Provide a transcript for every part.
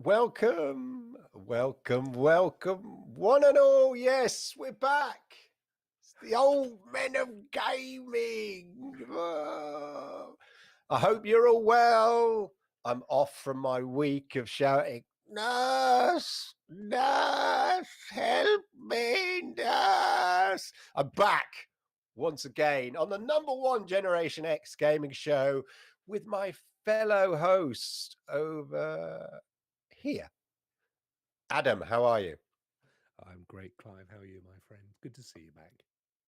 Welcome, one and all. Yes, we're back. It's the old men of gaming. I hope you're all well. I'm off from my week of shouting, Nurse, Nurse, help me, Nurse. I'm back once again on the number one Generation X gaming show with my fellow host over here. Adam, how are you? I'm great, Clive. How are you, my friend? Good to see you back.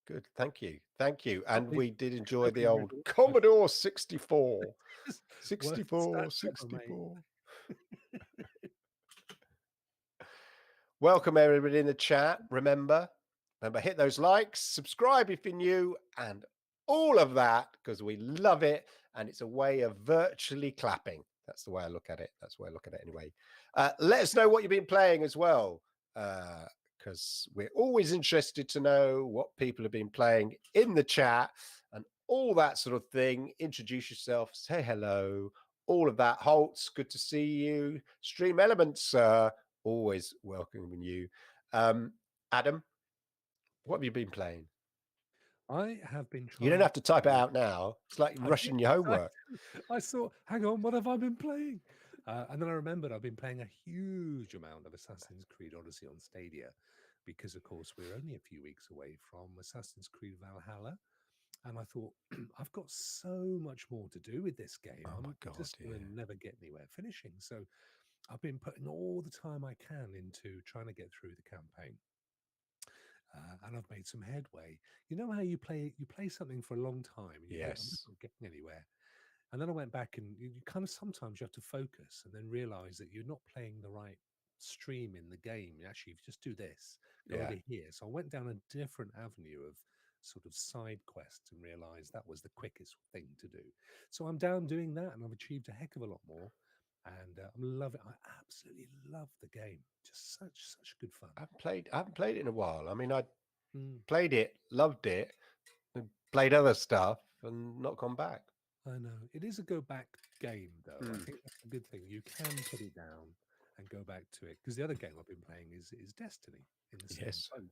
Good, thank you. Thank you. Can't And believe, we did enjoy can't the believe we're old into Commodore 64. worst 64, stats ever, mate. 64. Welcome everybody in the chat. Remember, hit those likes, subscribe if you're new, and all of that because we love it. And it's a way of virtually clapping. That's the way I look at it. That's the way I look at it anyway. Let us know what you've been playing as well. Because we're always interested to know what people have been playing in the chat and all that sort of thing. Introduce yourself, say hello, all of that. Holtz, good to see you. Stream Elements, always welcoming you. Adam, what have you been playing? I have been You don't trying have to type it to. out now. It's like I did. rushing your I, homework. I saw. Hang on, what have I been playing? And then I remembered I've been playing a huge amount of Assassin's Creed Odyssey on Stadia, because of course we're only a few weeks away from Assassin's Creed Valhalla. And I thought, I've got so much more to do with this game. Oh my I'm God, just going yeah. to never get anywhere finishing. So I've been putting all the time I can into trying to get through the campaign, and I've made some headway. You know how you play something for a long time and you think I'm Yes. not getting anywhere, and then I went back and you kind of sometimes you have to focus and then realize that you're not playing the right stream in the game. Actually, if you just do this, go Yeah. over here. So I went down a different avenue of sort of side quests and realized that was the quickest thing to do. So I'm down doing that and I've achieved a heck of a lot more. And I'm loving. I absolutely love the game. Just such good fun. I haven't played it in a while. I mean, I Mm. played it, loved it, and played other stuff and not gone back. I know. It is a go back game, though. I Hmm. think that's a good thing. You can put it down and go back to it. Because the other game I've been playing is Destiny in the same Yes. boat.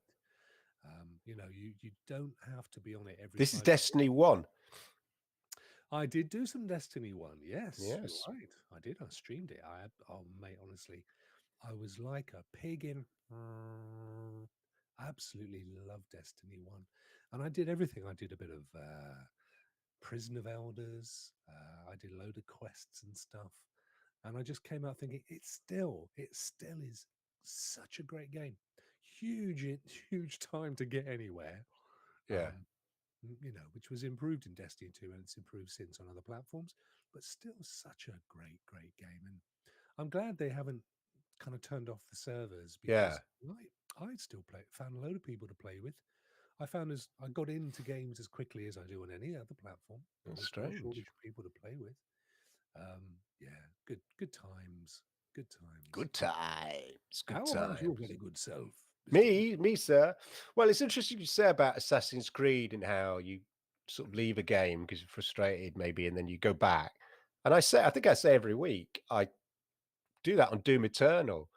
You don't have to be on it every This is 5 minutes. Destiny 1. I did do some Destiny 1. Yes, you're Yes. right. I did. I streamed it. Oh, mate, honestly, I was like a pig in. I absolutely love Destiny 1. And I did everything. I did a bit of Prison of Elders. I did a load of quests and stuff, and I just came out thinking it still is such a great game. Huge time to get anywhere. Yeah. Which was improved in Destiny 2, and it's improved since on other platforms, but still such a great game. And I'm glad they haven't kind of turned off the servers, Yeah. because I'd still found a load of people to play with. I found as I got into games as quickly as I do on any other platform. There That's was no shortage strange. of people to play with. Yeah, good times, good times. Good times. Good How about your times. very good self, Mister Cliff? Me, sir. Well, it's interesting you say about Assassin's Creed and how you sort of leave a game because you're frustrated, maybe, and then you go back. And I think I say every week, I do that on Doom Eternal.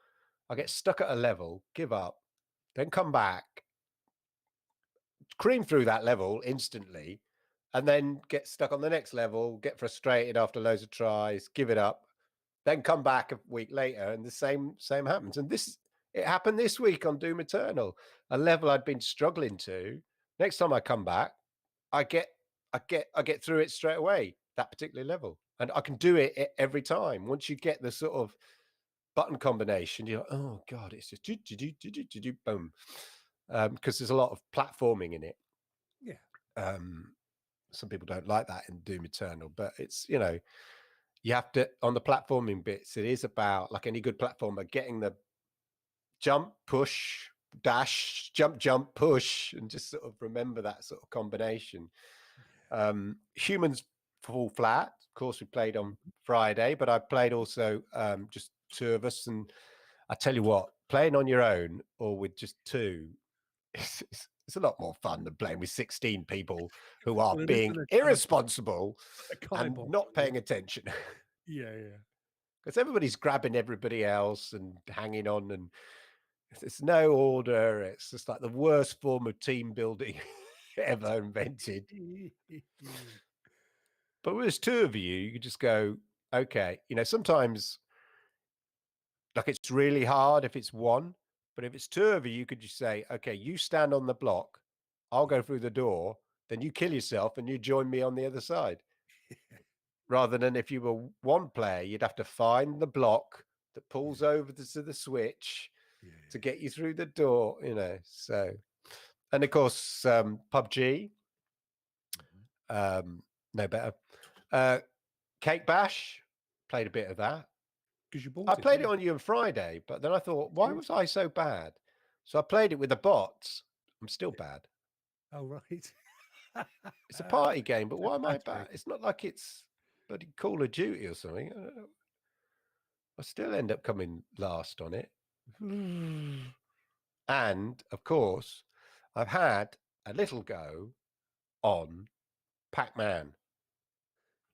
I get stuck at a level, give up, then come back, cream through that level instantly, and then get stuck on the next level, get frustrated after loads of tries, give it up, then come back a week later, and the same happens. And it happened this week on Doom Eternal, a level I'd been struggling to. Next time I come back, I get I get through it straight away, that particular level. And I can do it every time. Once you get the sort of button combination, you're like, oh God, it's just boom. Because there's a lot of platforming in it. Yeah, Um, some people don't like that in Doom Eternal, but it's you have to on the platforming bits. It is about like any good platformer getting the jump, push, dash, jump, push, and just sort of remember that sort of combination. Humans fall flat. Of course, we played on Friday, but I played also just two of us, and I tell you what, playing on your own or with just two, it's a lot more fun than playing with 16 people who are well, it being isn't a irresponsible a and Kaibo, not yeah, paying attention. yeah, yeah. because everybody's grabbing everybody else and hanging on, and there's no order. It's just like the worst form of team building ever invented. But when there's two of you, you could just go, okay. Sometimes like it's really hard if it's one, but if it's two of you, you could just say, okay, you stand on the block, I'll go through the door, then you kill yourself and you join me on the other side. Rather than if you were one player, you'd have to find the block that pulls over to the switch Yeah, to yeah, get you through the door, So, and of course, PUBG, no better. Cake Bash, played a bit of that. because you I bought it, played didn't it you? on you on Friday, but then I thought, Did why you? was I so bad? So I played it with the bots. I'm still bad. Oh, right. It's a party game, but So why am I bad? flattering. It's not like it's bloody Call of Duty or something. I still end up coming last on it. And of course, I've had a little go on Pac-Man.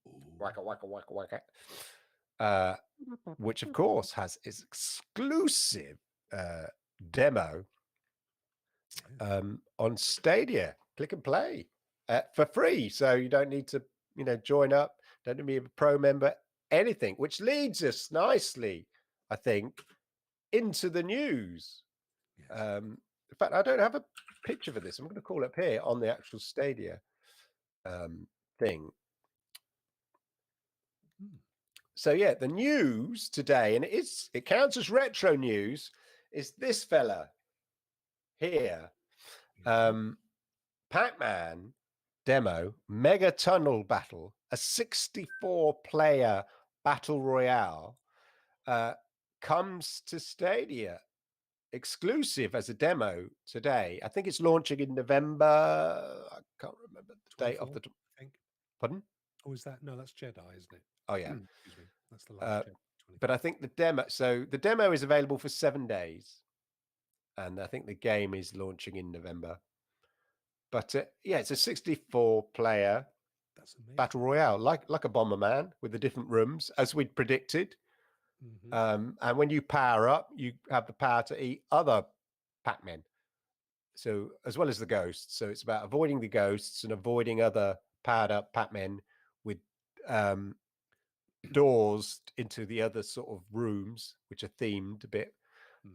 Ooh. Waka, waka, waka, waka. Uh, which of course has its exclusive demo Yeah. on Stadia. Click and play for free, so you don't need to, join up. Don't need to be a pro member. Anything, which leads us nicely, I think, into the news. Yes. In fact, I don't have a picture for this. I'm going to call it up here on the actual Stadia thing. Mm. So yeah, the news today, and it counts as retro news, is this fella here. Yeah. Pac-Man demo Mega Tunnel Battle, a 64-player battle royale, comes to Stadia exclusive as a demo today. I think it's launching in November. I can't remember the date off 24, the I think. pardon. Oh, is that? No, that's Jedi, isn't it? Oh yeah, Excuse me. That's the last Jedi. but 24. I think the demo. So the demo is available for 7 days, and I think the game is launching in November. But yeah, it's a 64-player That's amazing. battle royale, like a Bomberman with the different rooms, as we'd predicted. Mm-hmm. And when you power up, you have the power to eat other Pac-Men. So as well as the ghosts. So it's about avoiding the ghosts and avoiding other powered up Pac-Men with um, doors into the other sort of rooms, which are themed a bit.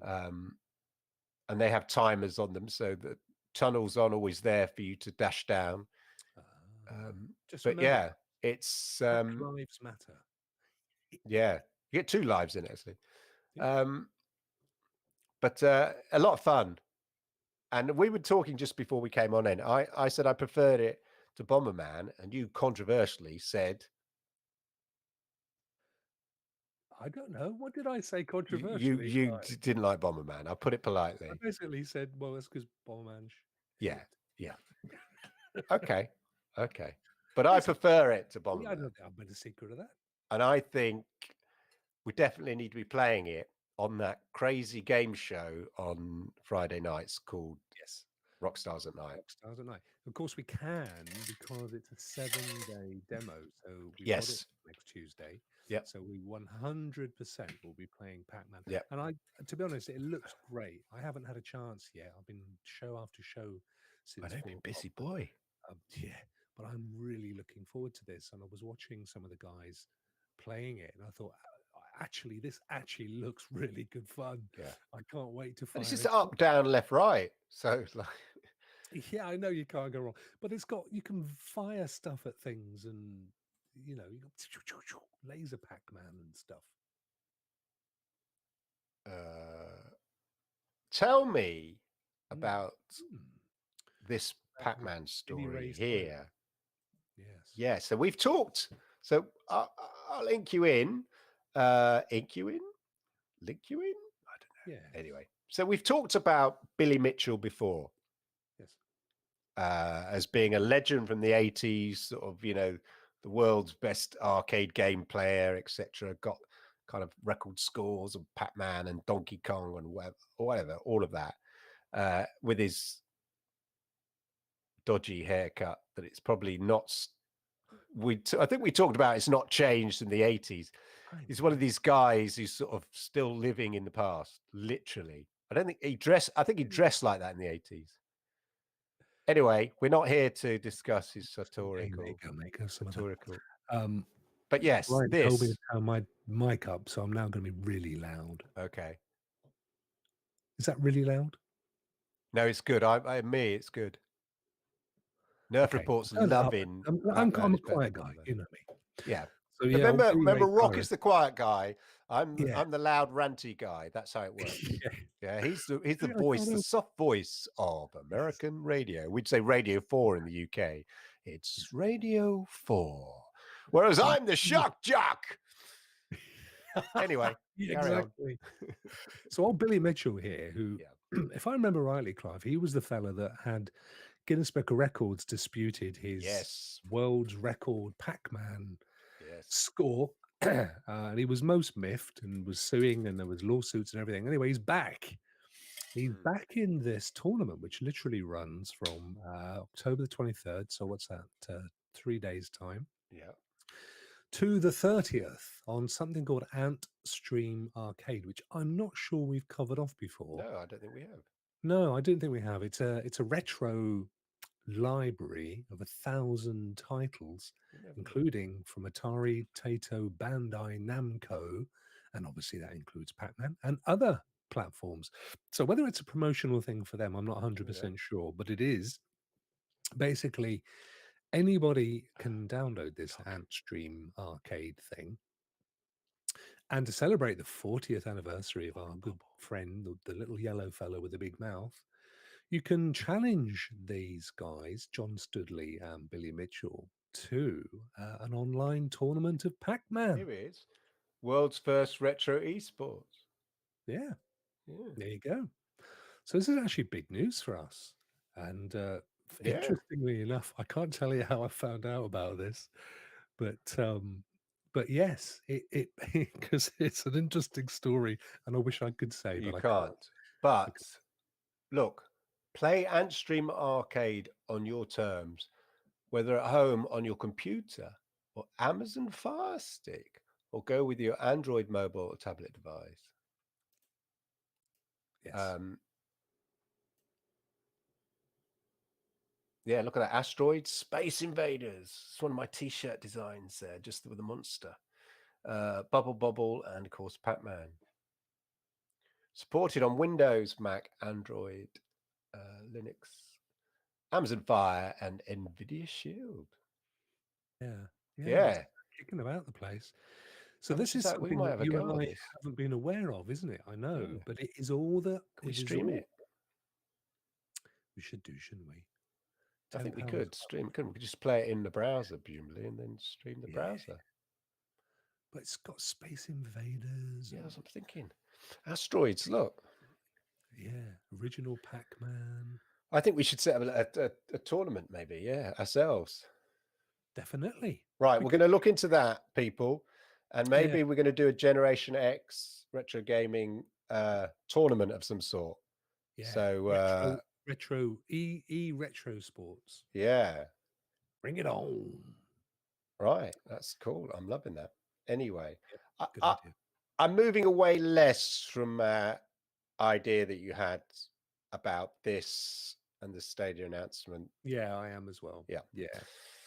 Mm. Um, and they have timers on them, so the tunnels aren't always there for you to dash down. Ah. Um, Just but remember, yeah, it's Black Lives Matter. yeah, you get 2 lives in it actually. Yeah. But a lot of fun. And we were talking just before we came on in. I said I preferred it to Bomberman, and you controversially said I don't know. What did I say you controversially? you didn't like Bomberman. I'll put it I politely. basically said, well, that's because Bomberman Yeah, shit. yeah. Okay, okay. But I It's, prefer it to I Bomberman, don't think I've made a secret of that. and I think we definitely need to be playing it on that crazy game show on Friday nights called Yes. Rockstars at Night. Rockstars at Night. Of course, we can because it's a 7-day demo. So we've got it Yes. next Tuesday. Yep. So we 100% will be playing Pac-Man. Yep. And to be honest, it looks great. I haven't had a chance yet. I've been show after show I since know, been 4 o'clock. busy boy. Yeah, but I'm really looking forward to this. And I was watching some of the guys playing it, and I thought, actually, this actually looks really good fun. Yeah. I can't wait to And it's fire just it up. up, down, left, right. So it's like, Yeah, I know you can't go wrong, but you can fire stuff at things, and you got laser Pac-Man and stuff. tell me Mm. about Mm. this About the Pac-Man mini story race home. here. Yes. Yeah, so we've talked. So I'll ink you in. Ink you in? Link you in? I don't Yeah. know. Anyway, so we've talked about Billy Mitchell before Yes. as being a legend from the 80s, sort of, the world's best arcade game player, etc. Got kind of record scores of Pac-Man and Donkey Kong and whatever, all of that, with his dodgy haircut that it's probably not I think we talked about it's not changed in the 80s. I He's one of know. these guys who's sort of still living in the past, literally. I think he dressed like that in the 80s. Anyway, we're not here to discuss his Hey, there you go, mate. Go some of that. satirical. Um, But yes, Brian told me to this. turn my mic up, so I'm now going to be really loud. Okay. Is that really loud? No, it's good. Me, it's good. Nerf Okay, reports turn it up. loving I'm Pac-Man a is better than quiet guy, Bomberman. you know me. Yeah. So yeah, old Billy Remember, Ray Rock is Cyrus. the quiet guy. Yeah, I'm the loud, ranty guy. That's how it works. yeah. Yeah, he's the I voice, can't the help. soft voice of Yes. American radio. We'd say Radio 4 in the UK. It's Radio 4. Whereas Yeah. I'm the shock jock. Anyway, Yeah, carry on. exactly. So old Billy Mitchell here, who, Yeah. if I remember rightly, Clive, he was the fella that had Guinness Book of Records disputed his Yes. world's record Pac-Man Yes. score. And he was most miffed and was suing, and there was lawsuits and everything. Anyway, he's back. He's Mm, back in this tournament, which literally runs from October the 23rd. So what's that? 3 days' time yeah. to the 30th on something called Ant Stream Arcade, which I'm not sure we've covered off before. No, I don't think we have. No, I don't think we have. It's a retro library of 1,000 titles, We never have. including from Atari, Taito, Bandai, Namco, and obviously that includes Pac-Man and other platforms. So whether it's a promotional thing for them, I'm not Yeah. 100% sure, but it is. Basically, anybody can download this Look. Ant Stream Arcade thing. And to celebrate the 40th anniversary of our Bubble, good bubble. friend, the little yellow fellow with the big mouth, you can challenge these guys, John Studley and Billy Mitchell, to an online tournament of Pac-Man. Here it is. World's first retro esports. Yeah, Yeah. there you go. So this is actually big news for us. And Yeah. interestingly enough, I can't tell you how I found out about this, but yes, it because it's an interesting story, and I wish I could say, You but I can't. can't. But look, play Antstream Arcade on your terms, whether at home on your computer or Amazon Fire Stick, or go with your Android mobile or tablet device. Yes. Yeah, look at that. Asteroids, Space Invaders. It's one of my t-shirt designs there, just with a monster. Bubble Bobble, and of course Pac-Man. Supported on Windows, Mac, Android, Linux, Amazon Fire, and NVIDIA Shield. Yeah. Yeah. It's kicking about the place. So How much this is is that? We something might that have a you go and at I this. haven't been aware of, isn't it? I know, Yeah. but it is all that. Can we it is stream all. it? We should do, shouldn't we? I think we £10. could stream. We could just play it in the browser, presumably, and then stream the Yeah, browser. but it's got Space Invaders. Yeah, that's what I'm thinking. Asteroids, look. Yeah, original Pac-Man. I think we should set up a tournament, maybe. Yeah, ourselves. Definitely. Right, We we're could going to do look into that, people, and it. Yeah, maybe we're going to do a Generation X retro gaming tournament of some sort. yeah. So retro retro sports. yeah, Bring it on. right, that's cool. I'm loving that. Anyway, Yep, good I, idea. I'm moving away less from idea that you had about this and the Stadia announcement. Yeah, I am as well. Yeah, Yeah,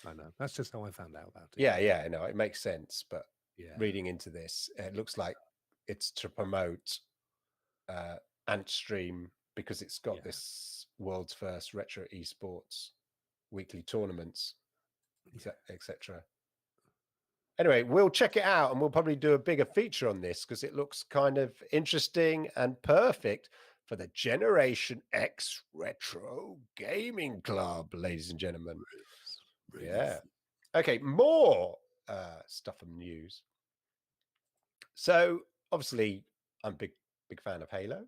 I know. That's just how I found out about it. yeah. No, it makes sense. But Yeah. reading into this, it looks like it's to promote Antstream because it's got this world's first retro esports weekly tournaments, etc. Anyway, we'll check it out and we'll probably do a bigger feature on this because it looks kind of interesting and perfect for the Generation X Retro Gaming Club, ladies and gentlemen. Yeah. Okay, more stuff and news. So obviously, I'm big fan of Halo.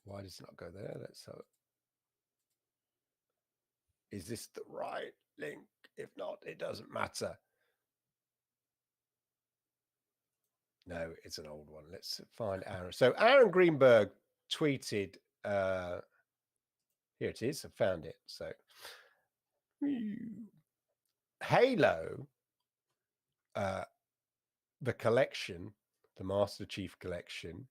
Why does it not go there? Is this the right link? If not, it doesn't matter. No, it's an old one. Let's find Aaron. So Aaron Greenberg tweeted, here it is. I found it. So Halo, uh, the collection, the Master Chief Collection,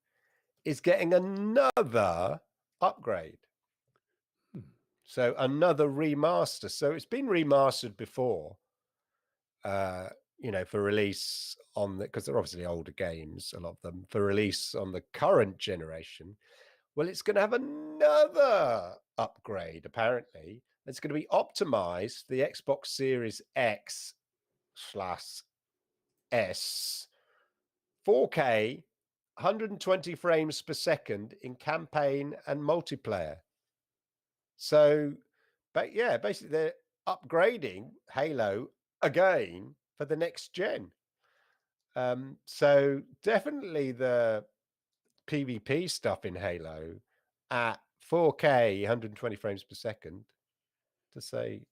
is getting another upgrade. Hmm. So another remaster. So it's been remastered before, for release on the, because they're obviously older games, a lot of them, for release on the current generation. Well, it's going to have another upgrade, apparently. It's going to be optimized for the Xbox Series X/S, 4K, 120 frames per second in campaign and multiplayer. So, but yeah, basically they're upgrading Halo again for the next gen. So definitely the PvP stuff in Halo at 4K, 120 frames per second, to say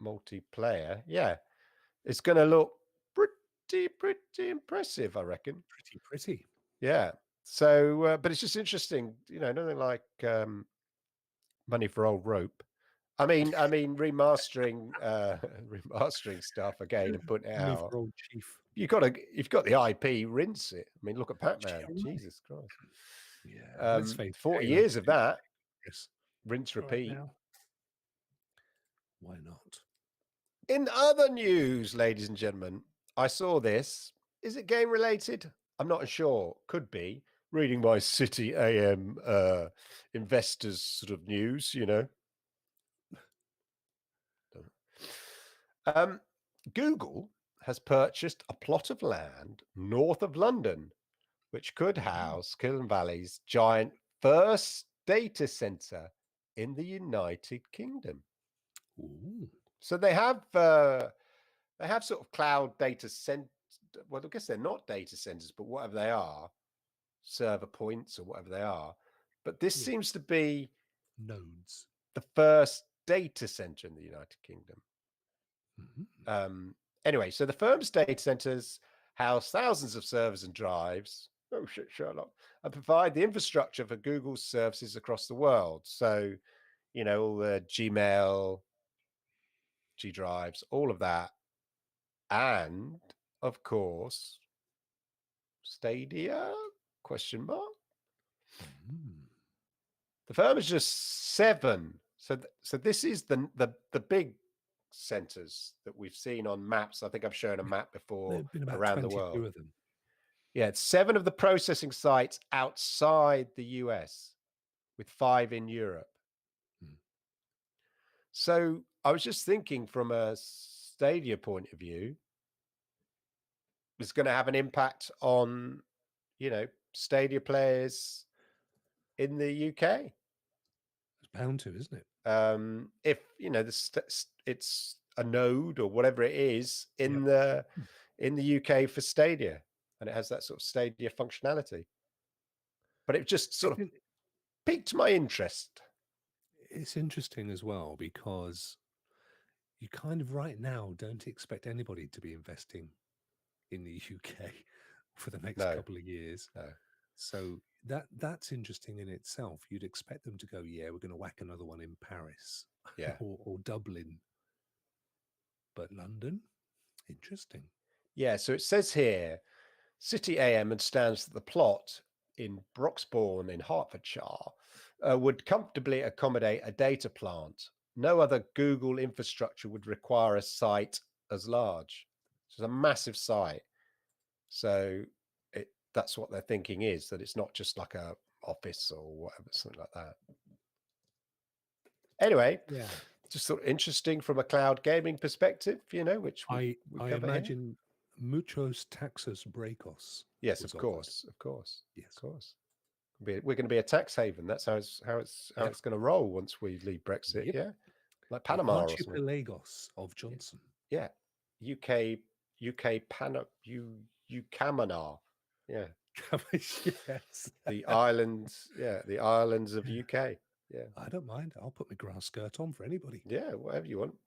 multiplayer. Yeah, it's going to look pretty impressive, I reckon. Pretty. Yeah. So, but it's just interesting, nothing like money for old rope. I mean, remastering, remastering stuff again and putting it Money out. for old Chief. If you've got the IP, rinse it. I mean, look at Pac-Man. You're right. Jesus Christ. Yeah, let's face it. 40 Halo's years of that, yes. rinse, Right repeat. now, why not? In other news, ladies and gentlemen, I saw this. Is it game related? I'm not sure. Could be. Reading my City AM investors sort of news, Google has purchased a plot of land north of London, which could house Silicon Valley's giant first data center in the United Kingdom. Ooh. So they have sort of cloud data center. Well, I guess they're not data centers, but whatever they are, server points or whatever they are. But this Yeah. seems to be Nodes. the first data center in the United Kingdom. Mm-hmm. Anyway, so the firm's data centers house thousands of servers and drives. Oh shit, Sherlock, and provide the infrastructure for Google's services across the world. So, all the Gmail, G drives, all of that, and of course, Stadia? Question mark. Mm. The firm is just 7. So this is the big centers that we've seen on maps. I think I've shown a map before There've been about around the 22 world. of them. Yeah, it's 7 of the processing sites outside the US, with 5 in Europe. Mm. So I was just thinking from a Stadia point of view, it's going to have an impact on, Stadia players in the UK. It's bound to, isn't it? If it's a node or whatever it is in Yep. the UK for Stadia, and it has that sort of Stadia functionality. But it just sort of piqued my interest. It's interesting as well because you kind of right now don't expect anybody to be investing in the UK for the next No, couple of years. no. So that's interesting in itself. You'd expect them to go, yeah, we're going to whack another one in Paris Yeah. or Dublin. But London, interesting. Yeah, so it says here, City AM understands that the plot in Broxbourne in Hertfordshire would comfortably accommodate a data plant. No other Google infrastructure would require a site as large. It's a massive site. So that's what they're thinking, is that it's not just like a office or whatever, something like that. Anyway, Yeah. just sort of interesting from a cloud gaming perspective, which we I cover here. imagine muchos taxos breakos. Yes, of course. Yes. Of course. We're going to be a tax haven. That's how it's going to roll once we leave Brexit. Yep. Yeah, like The Panama or something. archipelagos of Johnson. Yeah, UK Ucamana. Yeah, Yes. the islands. Yeah, the islands of UK. Yeah, I don't mind. I'll put my grass skirt on for anybody. yeah, whatever you want.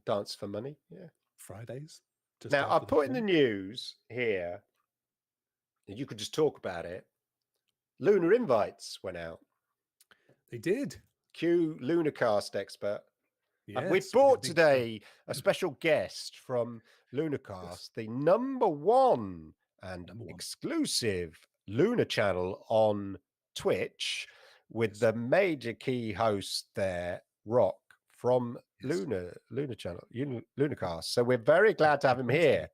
Dance for money. Yeah. Fridays. Just Now I after the put in the film. news here, and you could just talk about it. Lunar invites went out. They did. Q Lunarcast expert And we've Yes, we did a brought big show. today a special guest from Yes, Lunacast, the number one and number one. exclusive Luna channel on Twitch, with Yes, the major key host there, Rock from yes. Luna channel, Lunacast. So we're very glad to have him Fantastic. here.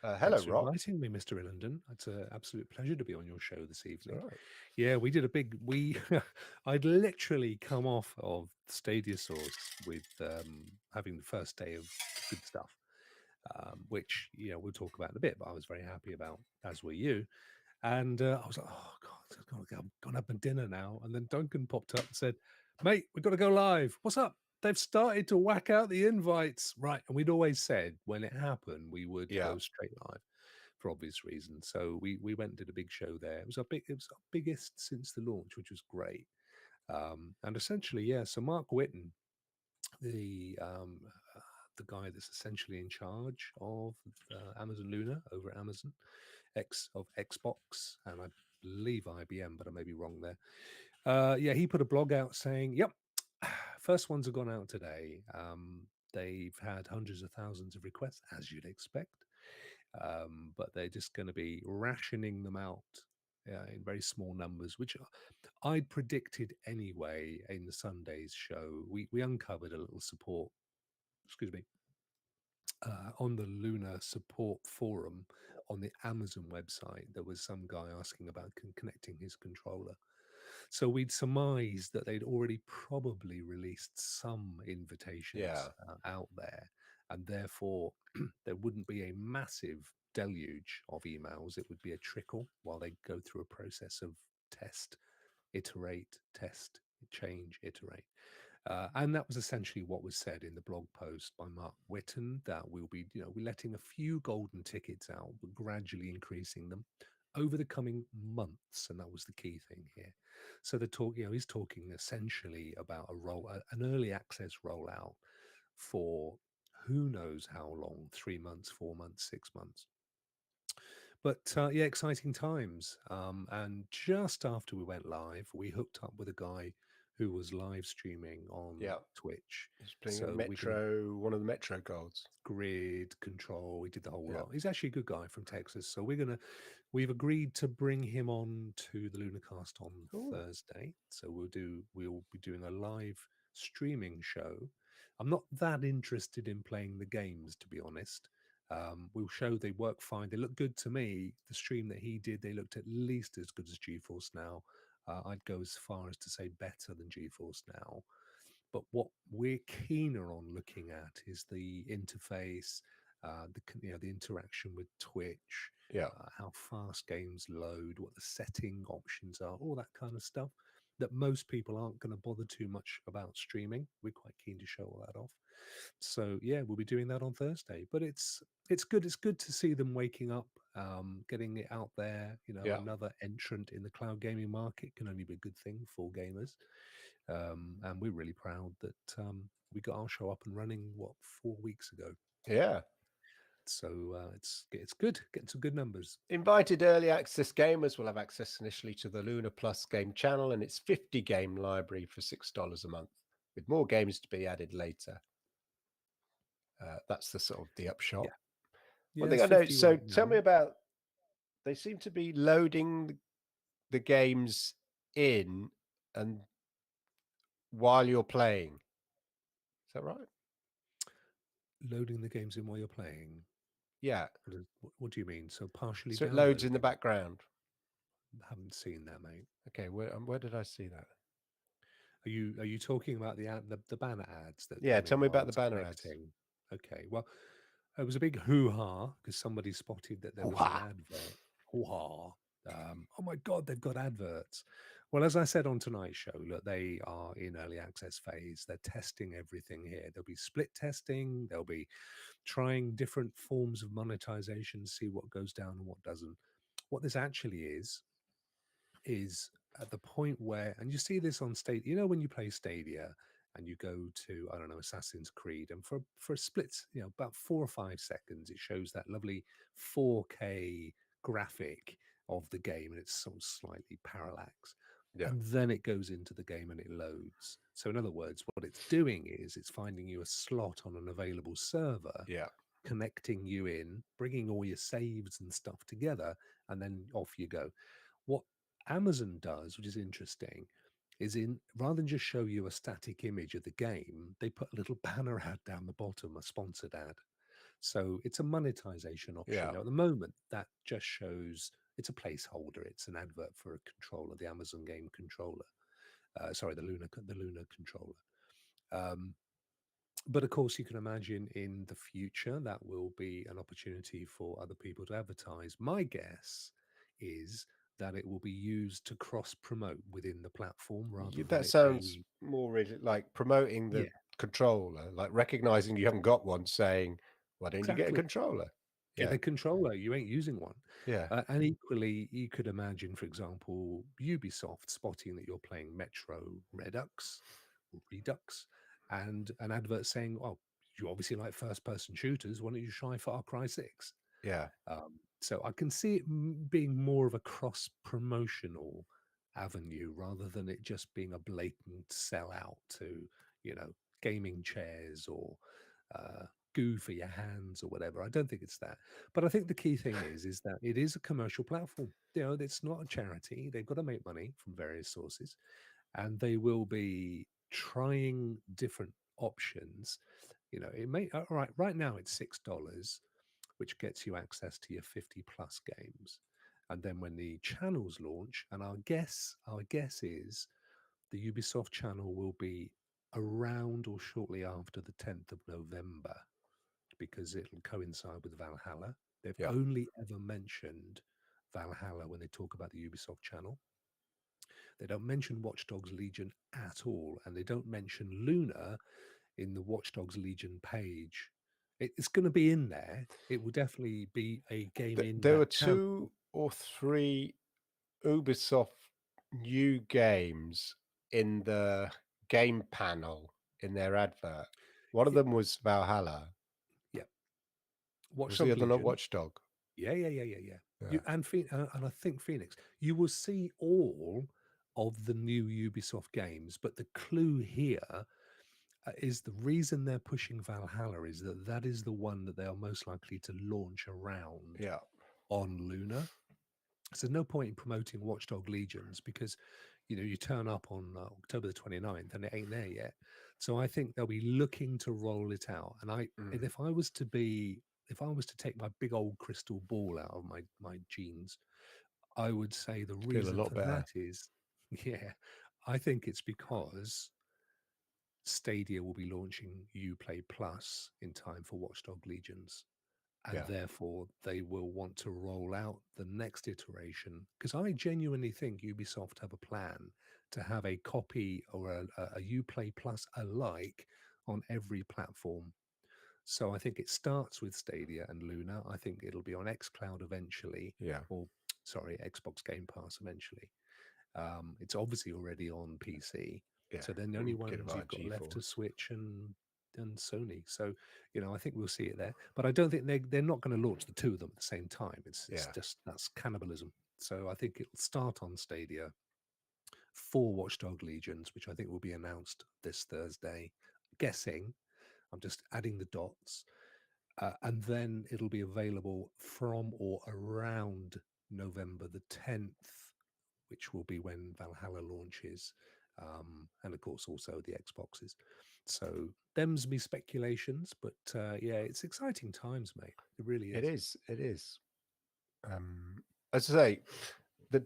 Hello, Thanks for Rock. inviting me, Mr. Illenden. It's an absolute pleasure to be on your show this It's all evening. right. Yeah, we did a big we I'd literally come off of Stadia Source with having the first day of good stuff. Which we'll talk about in a bit, but I was very happy about, as were you. And I was like, oh God, I'm gonna have my dinner now. And then Duncan popped up and said, "Mate, we've got to go live. What's up? They've started to whack out the invites, right?" And we'd always said when it happened, we would Yeah, go straight live for obvious reasons. So we went and did a big show there. It was our biggest since the launch, which was great. And essentially, yeah. So Mark Whitten, the um, uh, the guy that's essentially in charge of Amazon Luna over at Amazon X of Xbox, and I believe IBM, but I may be wrong there. Yeah, he put a blog out saying, "Yep, first ones have gone out today. They've had hundreds of thousands of requests, as you'd expect, but they're just going to be rationing them out." In very small numbers, which I'd predicted anyway in the Sunday's show. We uncovered a little support, excuse me, on the Luna support forum on the Amazon website. There was some guy asking about connecting his controller. So we'd surmised that they'd already probably released some yeah, invitations out there, and therefore there wouldn't be a massive deluge of emails. It would be a trickle while they go through a process of test, iterate, test, change, iterate. And that was essentially what was said in the blog post by Mark Whitten, that we'll be, we're letting a few golden tickets out, but gradually increasing them over the coming months. And that was the key thing here. So the talk, he's talking essentially about an early access rollout for who knows how long, 3 months, 4 months, 6 months. But yeah, exciting times. And just after we went live, we hooked up with a guy who was live streaming on yeah. Twitch. He's playing a So we can Metro, one of the Metro goals. grid control. We did the whole Yeah. lot. He's actually a good guy from Texas. So we've agreed to bring him on to the Lunacast on Cool. Thursday. So we'll be doing a live streaming show. I'm not that interested in playing the games, to be honest. We'll show they work fine. They look good to me. The stream that he did, they looked at least as good as GeForce Now. I'd go as far as to say better than GeForce Now. But what we're keener on looking at is the interface, the interaction with Twitch, Yeah, how fast games load, what the setting options are, all that kind of stuff that most people aren't going to bother too much about streaming. We're quite keen to show all that off. So yeah, we'll be doing that on Thursday. But it's good. It's good to see them waking up, getting it out there. yeah, Another entrant in the cloud gaming market can only be a good thing for gamers. And we're really proud that we got our show up and running 4 weeks ago. yeah. So it's good, getting some good numbers. Invited early access gamers will have access initially to the Luna Plus game channel and its 50 game library for $6 a month, with more games to be added later. That's the sort of the upshot. Yeah, One yeah, thing it's I know. 50 So right tell now. me about. They seem to be loading the games in and while you're playing. Is that right? Loading the games in while you're playing. Yeah. What do you mean? So partially So it loads in the downloading? background. Haven't seen that, mate. Okay. Where did I see that? Are you talking about the banner ads that Yeah. come Tell in me while about the it's banner ads. connecting? Okay, well, it was a big hoo-ha because somebody spotted that there was an Hoo-ha. advert. Hoo-ha. Oh my God, they've got adverts. Well, as I said on tonight's show, look, they are in early access phase. They're testing everything here. There'll be split testing. They'll be trying different forms of monetization, see what goes down and what doesn't. What this actually is at the point where, and you see this on state, when you play Stadia and you go to, I don't know, Assassin's Creed, and for a split, about 4 or 5 seconds, it shows that lovely 4K graphic of the game, and it's sort of slightly parallax. Yeah. and then it goes into the game and it loads. So, in other words, what it's doing is it's finding you a slot on an available server, Yeah. connecting you in, bringing all your saves and stuff together, and then off you go. What Amazon does, which is interesting, is in rather than just show you a static image of the game, they put a little banner ad down the bottom, a sponsored ad. So it's a monetization option. Yeah. Now, at the moment, that just shows it's a placeholder. It's an advert for a controller, the Amazon game controller. Sorry, the Luna controller. Um, but of course, you can imagine in the future that will be an opportunity for other people to advertise. My guess is that it will be used to cross promote within the platform rather than That it sounds being, more really like promoting yeah, the controller, like recognizing you haven't got one, saying, "Why don't you get a exactly. controller?" Get Yeah. a controller. You ain't using one. Yeah. And equally, you could imagine, for example, Ubisoft spotting that you're playing Metro Redux or Redux and an advert saying, "Oh, you obviously like first person shooters. Why don't you try Far Cry 6?" Yeah. So I can see it being more of a cross promotional avenue rather than it just being a blatant sellout to, you know, gaming chairs or uh, goo for your hands or whatever. I don't think it's that. But I think the key thing is that it is a commercial platform. You know, it's not a charity. They've got to make money from various sources, and they will be trying different options. You know, it may all right. Right now, it's $6, which gets you access to your 50 plus games. And then when the channels launch, and our guess is the Ubisoft channel will be around or shortly after the 10th of November because it'll coincide with Valhalla. They've Yeah. only ever mentioned Valhalla when they talk about the Ubisoft channel. They don't mention Watch Dogs Legion at all, and they don't mention Luna in the Watch Dogs Legion page. It's going to be in there. It will definitely be a game in There that were channel. 2 or 3 Ubisoft new games in the game panel in their advert. One of Yeah, them was Valhalla. yeah. Watch Was the Dogs other not Legion. Watchdog? Yeah, yeah, yeah, yeah, yeah. Yeah. And I think Phoenix. You will see all of the new Ubisoft games, but the clue here is the reason they're pushing Valhalla is that that is the one that they are most likely to launch around Yeah. on Luna. So there's no point in promoting Watchdog Legions because you turn up on October the 29th and it ain't there yet. So I think they'll be looking to roll it out. And Mm. if I was to take my big old crystal ball out of my jeans, I would say the Feel a reason lot for that better. is, yeah, I think it's because Stadia will be launching Uplay Plus in time for Watchdog Legions, and Yeah. therefore they will want to roll out the next iteration. Because I genuinely think Ubisoft have a plan to have a copy or a Uplay Plus alike on every platform. So I think it starts with Stadia and Luna. I think it'll be on xCloud eventually, Yeah. or sorry, Xbox Game Pass eventually. It's obviously already on PC. Yeah. So then the only Mm, get it ones via you've got left are GeForce. Switch and Sony. So I think we'll see it there. But I don't think they're not going to launch the two of them at the same time. It's Yeah. just that's cannibalism. So I think it'll start on Stadia for Watchdog Legions, which I think will be announced this Thursday. Guessing, I'm just adding the dots, and then it'll be available from or around November the 10th, which will be when Valhalla launches, and of course also the Xboxes. So them's me speculations, but yeah, it's exciting times, mate. It really It is. is. It is. As I say, the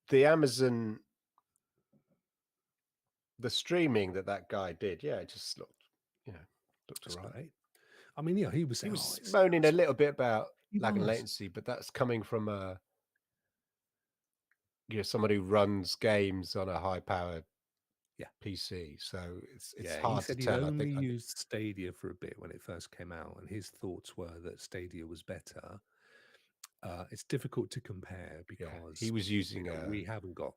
the Amazon the streaming that guy did, yeah, it just you know, looked That's all right. great. I mean, he was He saying, "Oh, was it moaning a sounds." little bit about He lag and was. latency, but that's coming from someone who runs games on a high powered Yeah, PC. So it's yeah. He hard to said he'd tell. only used Stadia for a bit when it first came out, and his thoughts were that Stadia was better. It's difficult to compare Yeah, he because was using we haven't got.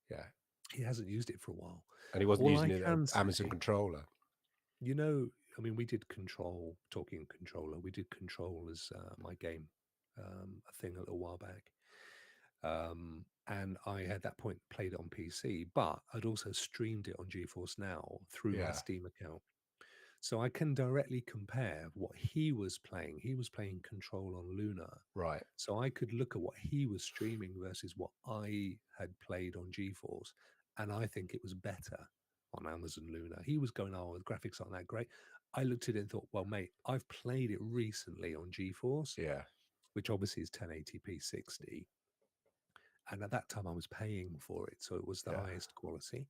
yeah, He hasn't used it for a while. and he wasn't All using I it can Amazon say, controller. I mean, we did Control, talking Controller, we did Control as my game, a thing a little while back. And I had that point played it on PC, but I'd also streamed it on GeForce Now through my Yeah. Steam account. So I can directly compare what he was playing. He was playing Control on Luna. Right. So I could look at what he was streaming versus what I had played on GeForce. And I think it was better on Amazon Luna. He was going, oh, the graphics aren't that great. I looked at it and thought, well, mate, I've played it recently on GeForce, Yeah. which obviously is 1080p 60. And at that time, I was paying for it. So it was the Yeah. highest quality.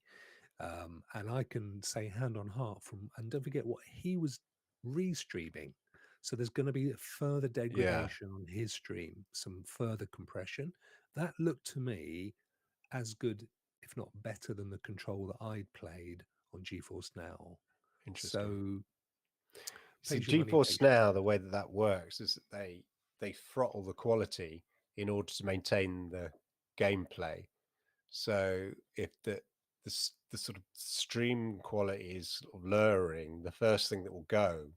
And I can say hand on heart and don't forget what he was restreaming. So there's going to be further Yeah. degradation on his stream, some further compression. That looked to me as good, if not better, than the control that I'd played on GeForce Now. Interesting. So See, pays your money, GeForce takes your Now, money. the way that that works is that they throttle the quality in order to maintain the gameplay. So if the sort of stream quality is sort of lowering, the first thing that will go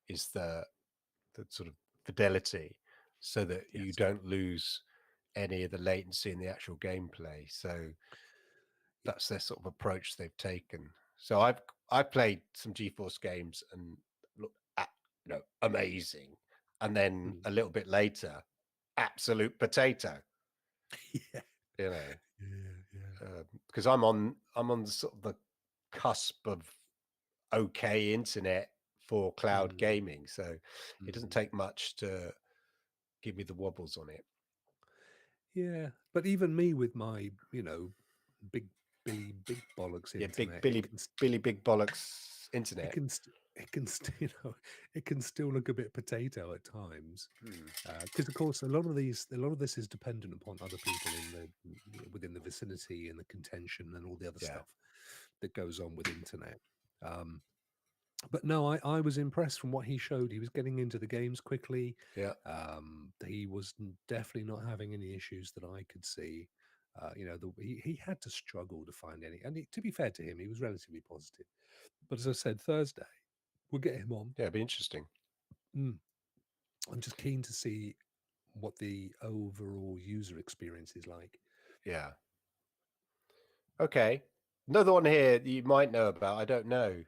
is the sort of fidelity, so that you Yes. don't lose any of the latency in the actual gameplay. So Yeah. that's their sort of approach they've taken. So I've played some GeForce games and look at, amazing, and then Mm. a little bit later, absolute potato. Yeah. You know, Yeah. Yeah. because I'm on the sort of the cusp of okay internet for cloud Mm. gaming, so it doesn't Mm. take much to give me the wobbles on it. Yeah. But even me with my, big Big Bollocks Yeah, big internet, it can Billy Big Bollocks it internet. can it can it can still look a bit potato at times, Hmm. because of course a lot of this is dependent upon other people in the within the vicinity and the contention and all the other Yeah, stuff that goes on with internet. um but no, I was impressed from what he showed. He was getting into the games quickly. yeah, He was definitely not having any issues that I could see. He had to struggle to find any, and to be fair to him, he was relatively positive. But as I said, Thursday, we'll get him on. yeah. It'd be interesting. Mm. I'm just keen to see what the overall user experience is like. Yeah. Okay. Another one here that you might know about. I don't know.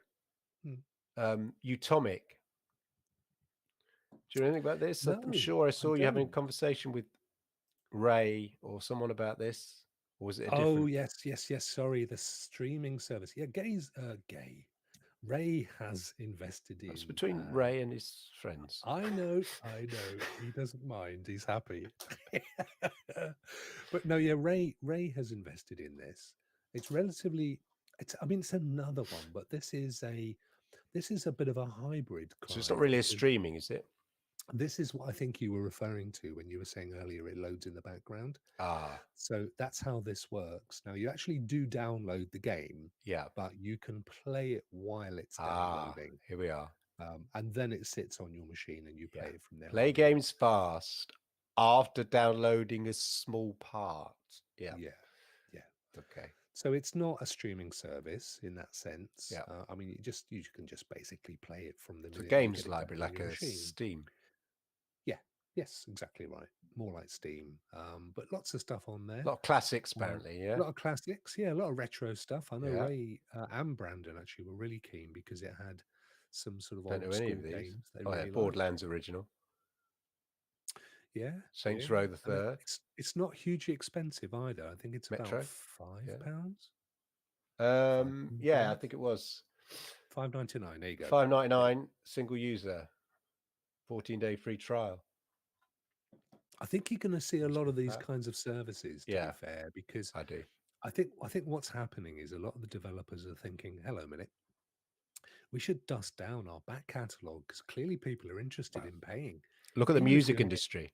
Mm. Utomic. Do you know anything about this? I'm No, sure I I saw you having a don't. conversation with Ray or someone about this. Or was it a Oh different? yes, yes, yes. Sorry, the streaming service. Yeah, gay. Ray has invested That's in. between Ray and his friends. I know, I know. He doesn't mind. He's happy. But no, yeah, Ray has invested in this. It's relatively. It's. I mean, it's another one, but this is a bit of a hybrid, So it's not Clive, really a because streaming, is it? this is what I think you were referring to when you were saying earlier it loads in the background. Ah, So that's how this works. Now, you actually do download the game, yeah. but you can play it while it's Ah, downloading. here we are. And then it sits on your machine and you Yeah. play it from there Play onwards. games fast after downloading a small part. Yeah. Yeah. Yeah. Okay. So it's not a streaming service in that sense. Yeah. I mean, you can just basically play it from the It's a minute you games get it down library on like your a machine. Steam. Yeah. Yes, exactly right. More like Steam, but lots of stuff on A there. lot of classics, A apparently. Yeah. lot of classics, yeah, a lot of retro stuff. I know Yeah. Ray and Brandon actually were really keen because it had some sort of Don't know old any of school these. games they Oh, yeah. really liked. Borderlands original. Yeah, Saints yeah, Row the and Third. it's not hugely expensive either. I think it's about Metro. five Yeah. pounds, five Yeah, I pounds, think it was £5.99. There you go. Yeah, $5.99 single user, 14-day free trial. I think you're going to see a What's lot of these that? kinds of services. To be Yeah, fair, because I do. I think what's happening is a lot of the developers are thinking, "Hello, a minute, we should dust down our back catalogue because clearly people are interested Well, in paying, look at the even if music you're only industry.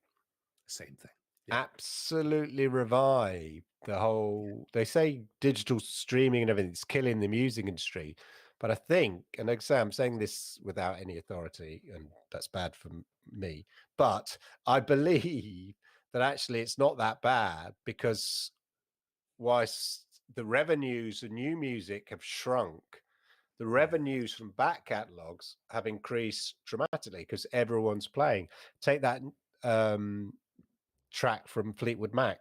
same thing." Yeah. Absolutely revived the whole. They say digital streaming and everything's killing the music industry, but I think, and like I say, I'm saying this without any authority, and that's bad for me. But I believe that actually it's not that bad, because whilst the revenues of new music have shrunk, the Mm. revenues from back catalogs have increased dramatically because everyone's playing. Take that um, track from Fleetwood Mac.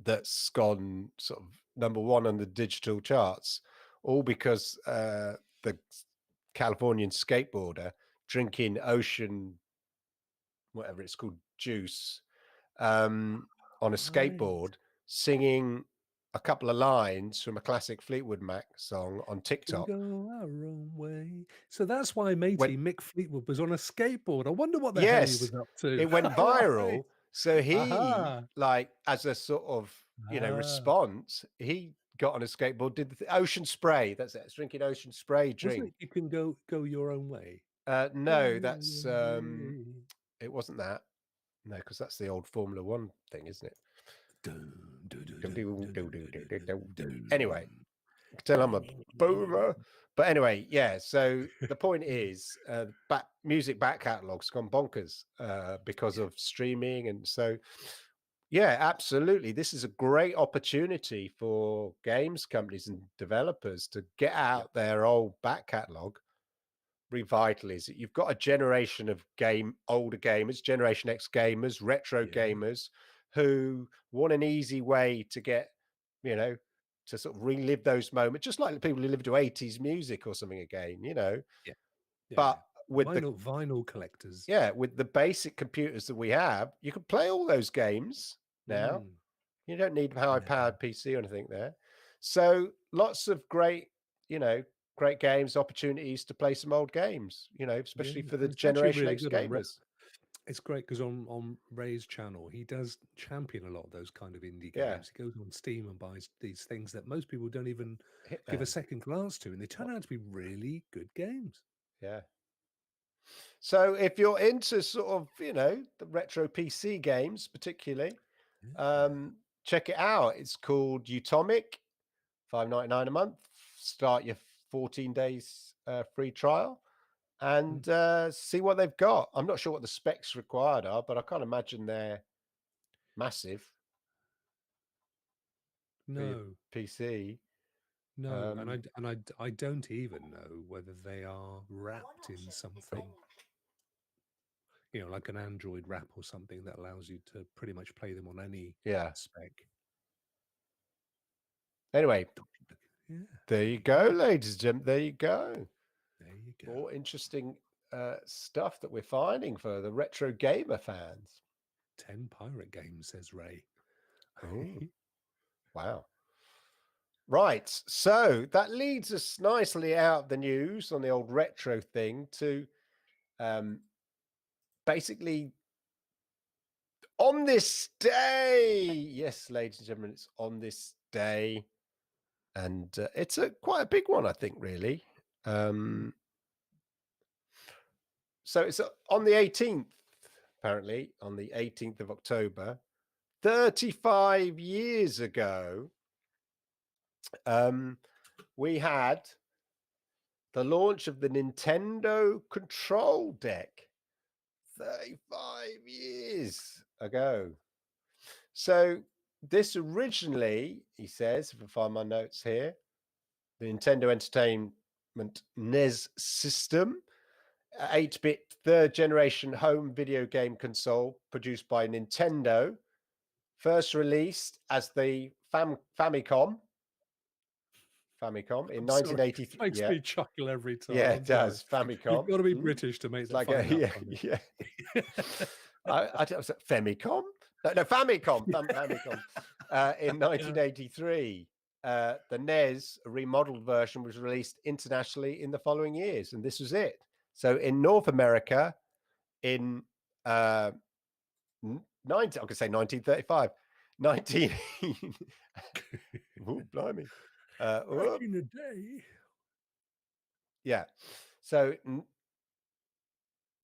that's gone sort of number one on the digital charts, all because the Californian skateboarder drinking ocean, whatever it's called, juice, on a Right. skateboard, singing a couple of lines from a classic Fleetwood Mac song on Can TikTok. go our own way. So that's why Went matey Mick Fleetwood was on a skateboard. I wonder what the hell he Yes, was up to. it went Right. viral. So he, Aha. like, as a sort of, Ah. response, he got on a skateboard, did the ocean spray. That's it. It's drinking ocean spray Wasn't drink. it you can go your own way? Go No, your that's own way. it wasn't that. No, because that's the old Formula One thing, isn't it? Dun, dun, dun, dun, dun, dun, dun, dun, Anyway, dun. I can tell I'm a boomer. But anyway, yeah. So the point is, music back catalogs gone bonkers because Yeah, of streaming, and so yeah, absolutely. This is a great opportunity for games companies and developers to get yeah, out their old back catalog, revitalize it. You've got a generation of older gamers, Generation X gamers, retro yeah, gamers, who want an easy way to get, you know, to sort of relive those moments, just like the people who live to 80s music or something again. yeah, yeah, But yeah. with the Vinyl collectors. yeah, with the basic computers that we have, you can play all those games now. Mm, You don't need a high-powered yeah, PC or anything there. So lots of great, you know, great games, opportunities to play some old games, yeah. especially for the And it's actually Generation really X good on gamers. It's great because on Ray's channel, he does champion a lot of those kind of indie Yeah. games. He goes on Steam and buys these things that most people don't even give a Hitman. second glance to, and they turn What? out to be really good games. Yeah. So if you're into sort of, the retro PC games particularly, Yeah. check it out. It's called Utomic, 5.99 a month. Start your 14 days free trial Mm. and see what they've got. I'm not sure what the specs required are, but I can't imagine they're massive for your No, PC. no, and Um, I don't even know whether they are wrapped in something, like an Android wrap or something that allows you to pretty much play them on any yeah. spec. Anyway, Yeah, there there you you go. go, ladies and gentlemen. There you go. There you go. More interesting stuff that we're finding for the retro gamer fans. 10 pirate games, says Ray. Oh, wow. Right. So that leads us nicely out of the news on the old retro thing to um, basically on this day. Yes, ladies and gentlemen, it's on this day. And it's quite a big one, I think, really. Mm. So it's on the 18th, apparently, on the 18th of October, 35 years ago, we had the launch of the Nintendo Control Deck. 35 years ago. So this originally, he says, if I find my notes here, the Nintendo Entertainment NES system, 8-bit third generation home video game console produced by Nintendo, first released as the Famicom in I'm sorry. It 1983. makes Yeah, me chuckle every time. yeah, I'm it sorry. does. You've Famicom. got to be British to make It's that like find that yeah, funny. yeah. I was like, Famicom? No, Famicom. Famicom. In Yeah. 1983, the NES remodeled version was released internationally in the following years, and this was it. So in North America, in 19, I could say 1935, 19. Ooh, blimey. Back Whoop. in the day. Yeah. So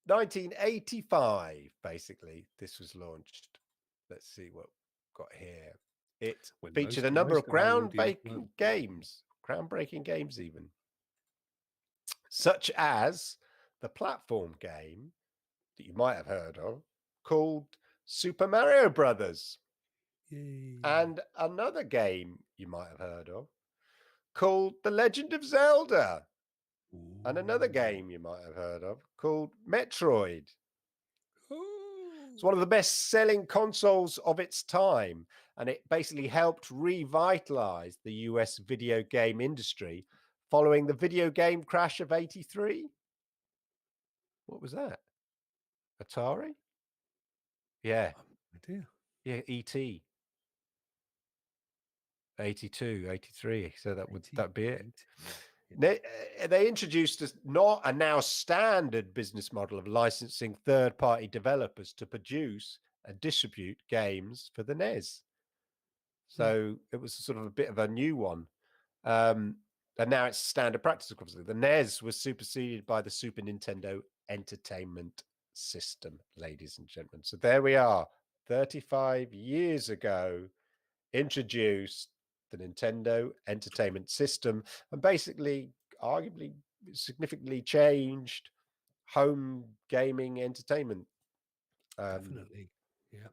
1985, basically, this was launched. Let's see what we've got here. It When featured a number most of of our audience weren't born. groundbreaking games even, such as the platform game that you might have heard of called Super Mario Brothers, Yay. and another game you might have heard of called The Legend of Zelda, and another Ooh. game you might have heard of called Metroid. It's Oh. one of the best selling consoles of its time. and it basically helped revitalize the US video game industry following the video game crash of 83. What was that? Atari? Yeah. Idea. Yeah, ET. 82, 83. So that'd be it. 80, yeah. They introduced a now standard business model of licensing third-party developers to produce and distribute games for the NES. So it was sort of a bit of a new one. And now it's standard practice, of course. The NES was superseded by the Super Nintendo Entertainment System, ladies and gentlemen. So there we are, 35 years ago, introduced the Nintendo Entertainment System, and basically, arguably, significantly changed home gaming entertainment. Definitely, yeah.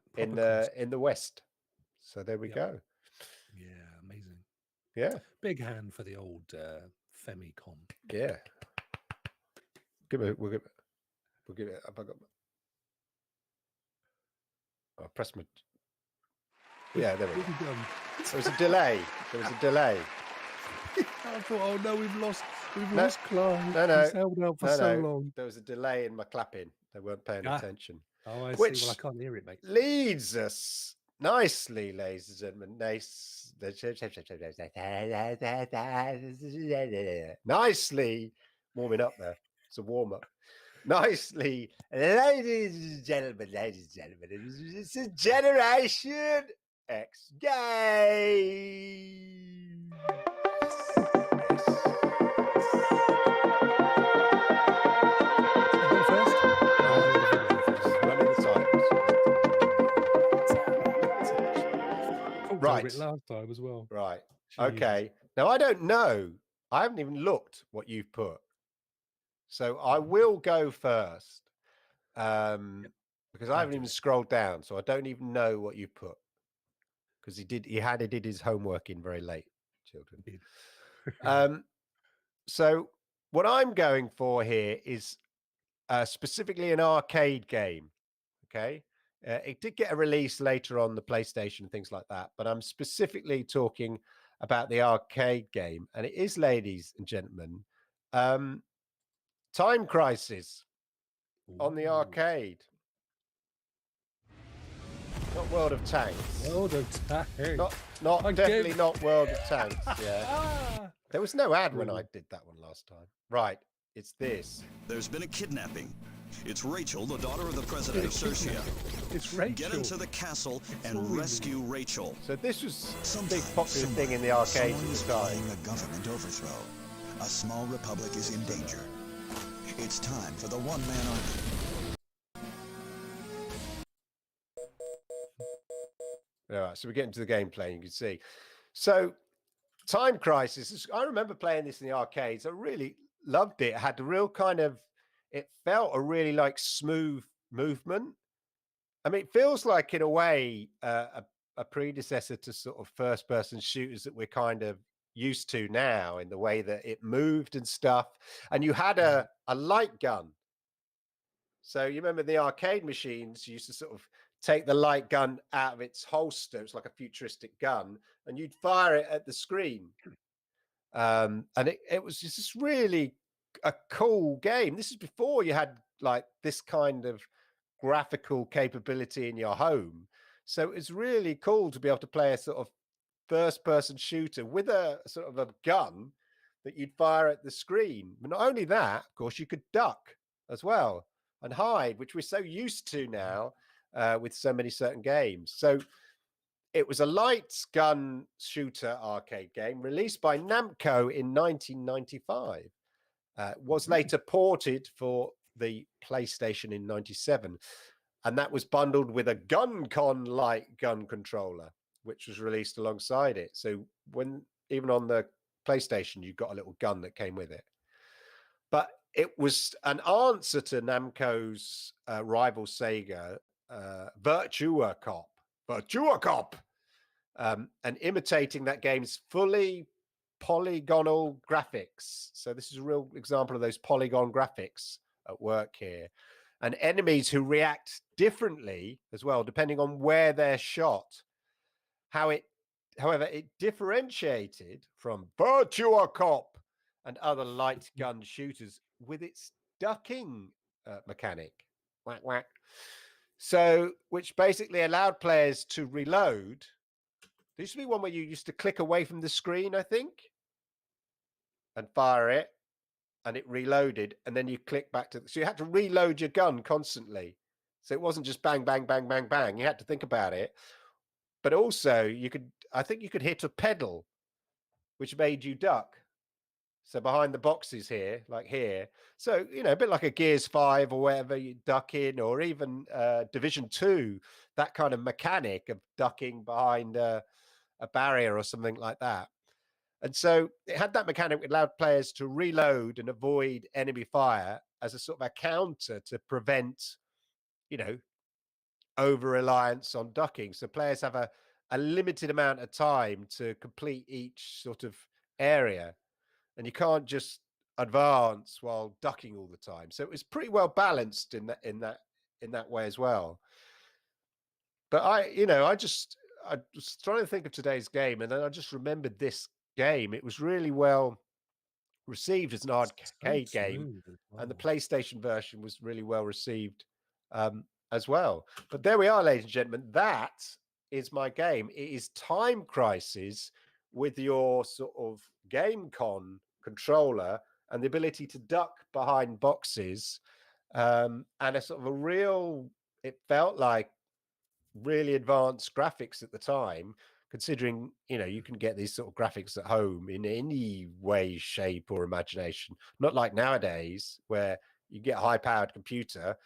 In the West. So there we go. Yeah, amazing. Yeah, big hand for the old Famicom. Yeah. We'll give it. Have I got? I press my. Yeah, there we go. There was a delay. I thought, oh no, we've lost Clive. No. He's held out for so long. There was a delay in my clapping. They weren't paying attention. Oh, I Which see. Well, I can't hear it, mate. Leads us nicely, ladies and gentlemen. Nicely warming up there. It's a warm up. Nicely, ladies and gentlemen, it's a Generation X game. Right. Last time as well. Right. Okay. Now I don't know. I haven't even looked what you've put. So I will go first. Because I haven't even scrolled down, so I don't even know what you put. Because he did his homework in very late, children. So what I'm going for here is specifically an arcade game. Okay. It did get a release later on the PlayStation and things like that, but I'm specifically talking about the arcade game, and it is, ladies and gentlemen, Time Crisis on the arcade. Not World of Tanks. World of Tanks. Definitely not World of Tanks. Yeah. There was no ad when I did that one last time. Right. It's this. There's been a kidnapping. It's Rachel, the daughter of the president of Sersia. It's Rachel. Get into the castle and rescue Rachel. So this was a big popular thing in the arcades at the time. A government overthrow. A small republic is in danger. It's time for the one-man army. All right, so we're getting to the gameplay. You can see. So, Time Crisis. I remember playing this in the arcades. I really loved it. It had a real kind of. It felt a really like smooth movement. I mean, it feels like, in a way, a predecessor to sort of first-person shooters that we're kind of used to now, in the way that it moved and stuff. And you had a light gun. So you remember the arcade machines, you used to sort of take the light gun out of its holster. It's like a futuristic gun, and you'd fire it at the screen. And it was just really a cool game. This is before you had like this kind of graphical capability in your home. So it's really cool to be able to play a sort of first-person shooter with a sort of a gun that you'd fire at the screen. But not only that, of course, you could duck as well and hide, which we're so used to now with so many certain games. So it was a light gun shooter arcade game released by Namco in 1995. Was later ported for the PlayStation in 97. And that was bundled with a GunCon light gun controller, which was released alongside it. So even on the PlayStation, you got a little gun that came with it. But it was an answer to Namco's rival Sega, Virtua Cop, and imitating that game's fully polygonal graphics. So this is a real example of those polygon graphics at work here. And enemies who react differently as well, depending on where they're shot. however, it differentiated from Virtua Cop and other light gun shooters with its ducking mechanic. Whack, whack. So, which basically allowed players to reload. There used to be one where you used to click away from the screen, I think, and fire it, and it reloaded, and then you click back to. So you had to reload your gun constantly. So it wasn't just bang, bang, bang, bang, bang. You had to think about it. But also, I think you could hit a pedal, which made you duck. So behind the boxes here, like here. So, a bit like a Gears 5 or whatever, you duck in, or even Division 2, that kind of mechanic of ducking behind a barrier or something like that. And so it had that mechanic which allowed players to reload and avoid enemy fire as a sort of a counter to prevent, over reliance on ducking. So players have a limited amount of time to complete each sort of area, and you can't just advance while ducking all the time. So it was pretty well balanced in that way as well. But I was trying to think of today's game, and then I just remembered this game. It was really well received as an arcade game, and the PlayStation version was really well received as well. But there we are, ladies and gentlemen. That is my game. It is Time Crisis with your sort of GameCon controller and the ability to duck behind boxes, and a sort of a real. It felt like really advanced graphics at the time, considering you can get these sort of graphics at home in any way, shape, or imagination. Not like nowadays where you get a high-powered computer.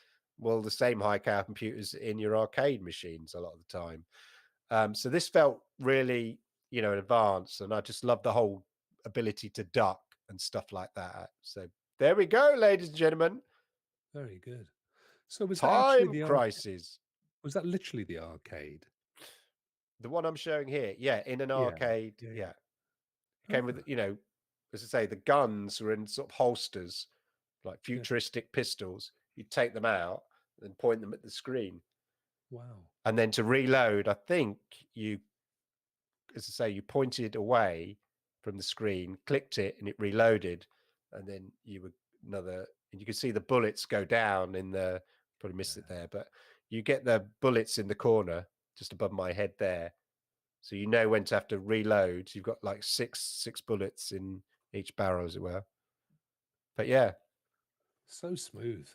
Well, the same high-powered computers in your arcade machines a lot of the time. So this felt really, advanced, and I just love the whole ability to duck and stuff like that. So there we go, ladies and gentlemen. Very good. So was that actually Time the Crisis. Was that literally the arcade? The one I'm showing here, yeah, in an arcade, yeah. It came with, as I say, the guns were in sort of holsters, like futuristic pistols. You take them out and point them at the screen. Wow. And then to reload, I think you, as I say, you pointed away from the screen, clicked it, and it reloaded. And then and you could see the bullets go down in the, probably missed it there, but you get the bullets in the corner just above my head there. So you know when to have to reload. You've got like six bullets in each barrel, as it were. But yeah. So smooth.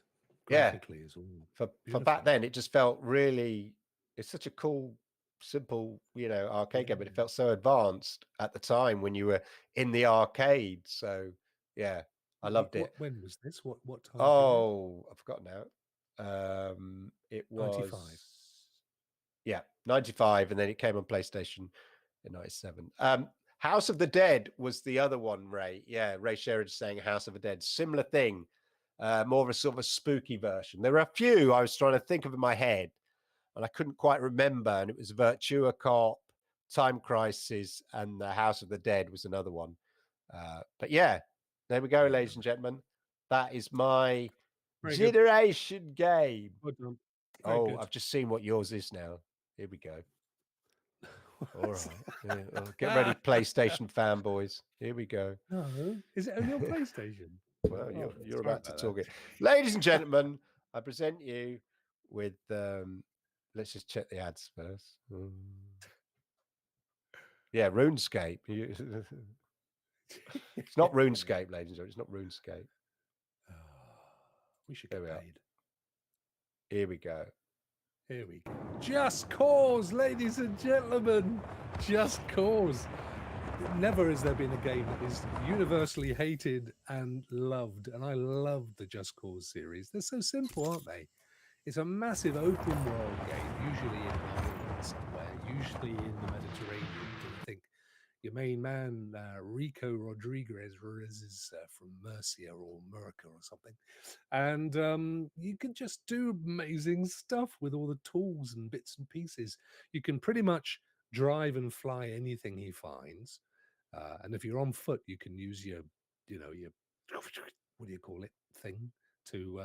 Yeah. Graphically as well. For back then, it just felt really, it's such a cool, simple, arcade game, but it felt so advanced at the time when you were in the arcade. So yeah, I loved it. When was this? What time? Oh, I forgot now. It was 95. Yeah, 95, and then it came on PlayStation in 97. House of the Dead was the other one, Ray. Yeah, Ray Sheridan saying House of the Dead. Similar thing, more of a sort of a spooky version. There were a few I was trying to think of in my head, and I couldn't quite remember. And it was Virtua Cop, Time Crisis, and the House of the Dead was another one. But yeah, there we go, ladies and gentlemen. That is my generation game. Oh, I've just seen what yours is now. Here we go. All right. Yeah, get ready, PlayStation fanboys. Here we go. No, is it only on PlayStation? Well, you're about to talk it. Ladies and gentlemen, I present you with, let's just check the ads first. Yeah, RuneScape. It's not RuneScape, ladies and gentlemen. It's not RuneScape. We should get paid. Here we go. Here we go. Just Cause, ladies and gentlemen. Just Cause. Never has there been a game that is universally hated and loved. And I love the Just Cause series. They're so simple, aren't they? It's a massive open world game, usually in an island somewhere, usually in the Mediterranean. I think your main man, Rico Rodriguez, is from Murcia or Murcia or something. And you can just do amazing stuff with all the tools and bits and pieces. You can pretty much drive and fly anything he finds. And if you're on foot, you can use your what do you call it, thing to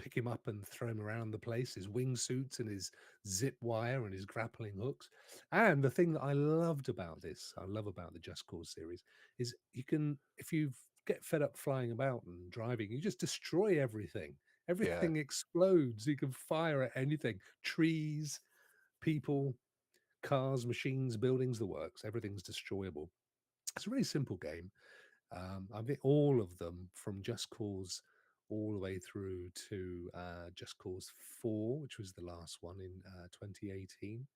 pick him up and throw him around the place, his wingsuits and his zip wire and his grappling hooks. And the thing that I loved about this, I love about the Just Cause series, is you can, if you get fed up flying about and driving, you just destroy everything. Everything explodes. You can fire at anything, trees, people, cars, machines, buildings, the works. Everything's destroyable. It's a really simple game. I think all of them, from Just Cause all the way through to Just Cause 4, which was the last one in 2018.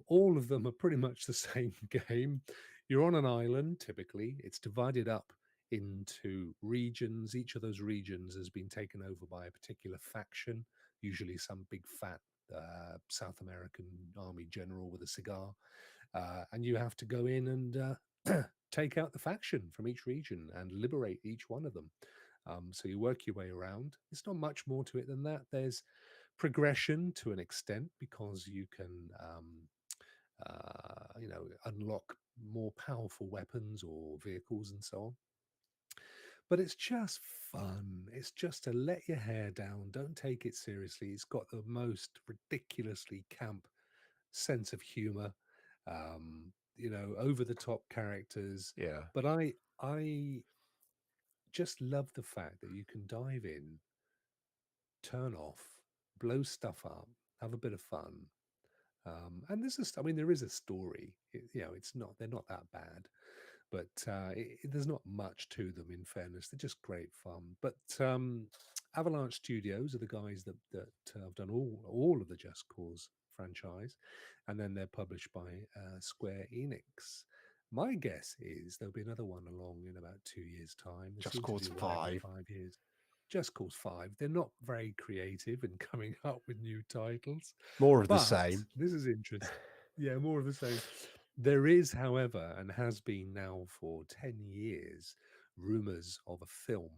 All of them are pretty much the same game. You're on an island, typically. It's divided up into regions. Each of those regions has been taken over by a particular faction, usually some big fat South American army general with a cigar. And you have to go in and take out the faction from each region and liberate each one of them. So you work your way around. It's not much more to it than that. There's progression to an extent because you can, unlock more powerful weapons or vehicles and so on. But it's just fun. It's just to let your hair down. Don't take it seriously. It's got the most ridiculously camp sense of humor. Over the top characters. Yeah. But I just love the fact that you can dive in, turn off, blow stuff up, have a bit of fun. And there is a story. They're not that bad, but there's not much to them. In fairness, they're just great fun. But Avalanche Studios are the guys that have done all of the Just Cause franchise, and then they're published by Square Enix. My guess is there'll be another one along in about 2 years' time. They Just seem to Cause do one every 5. 5 years. Just Cause 5. They're not very creative in coming up with new titles. More of the But same. this is interesting. Yeah, more of the same. There is, however, and has been now for 10 years, rumors of a film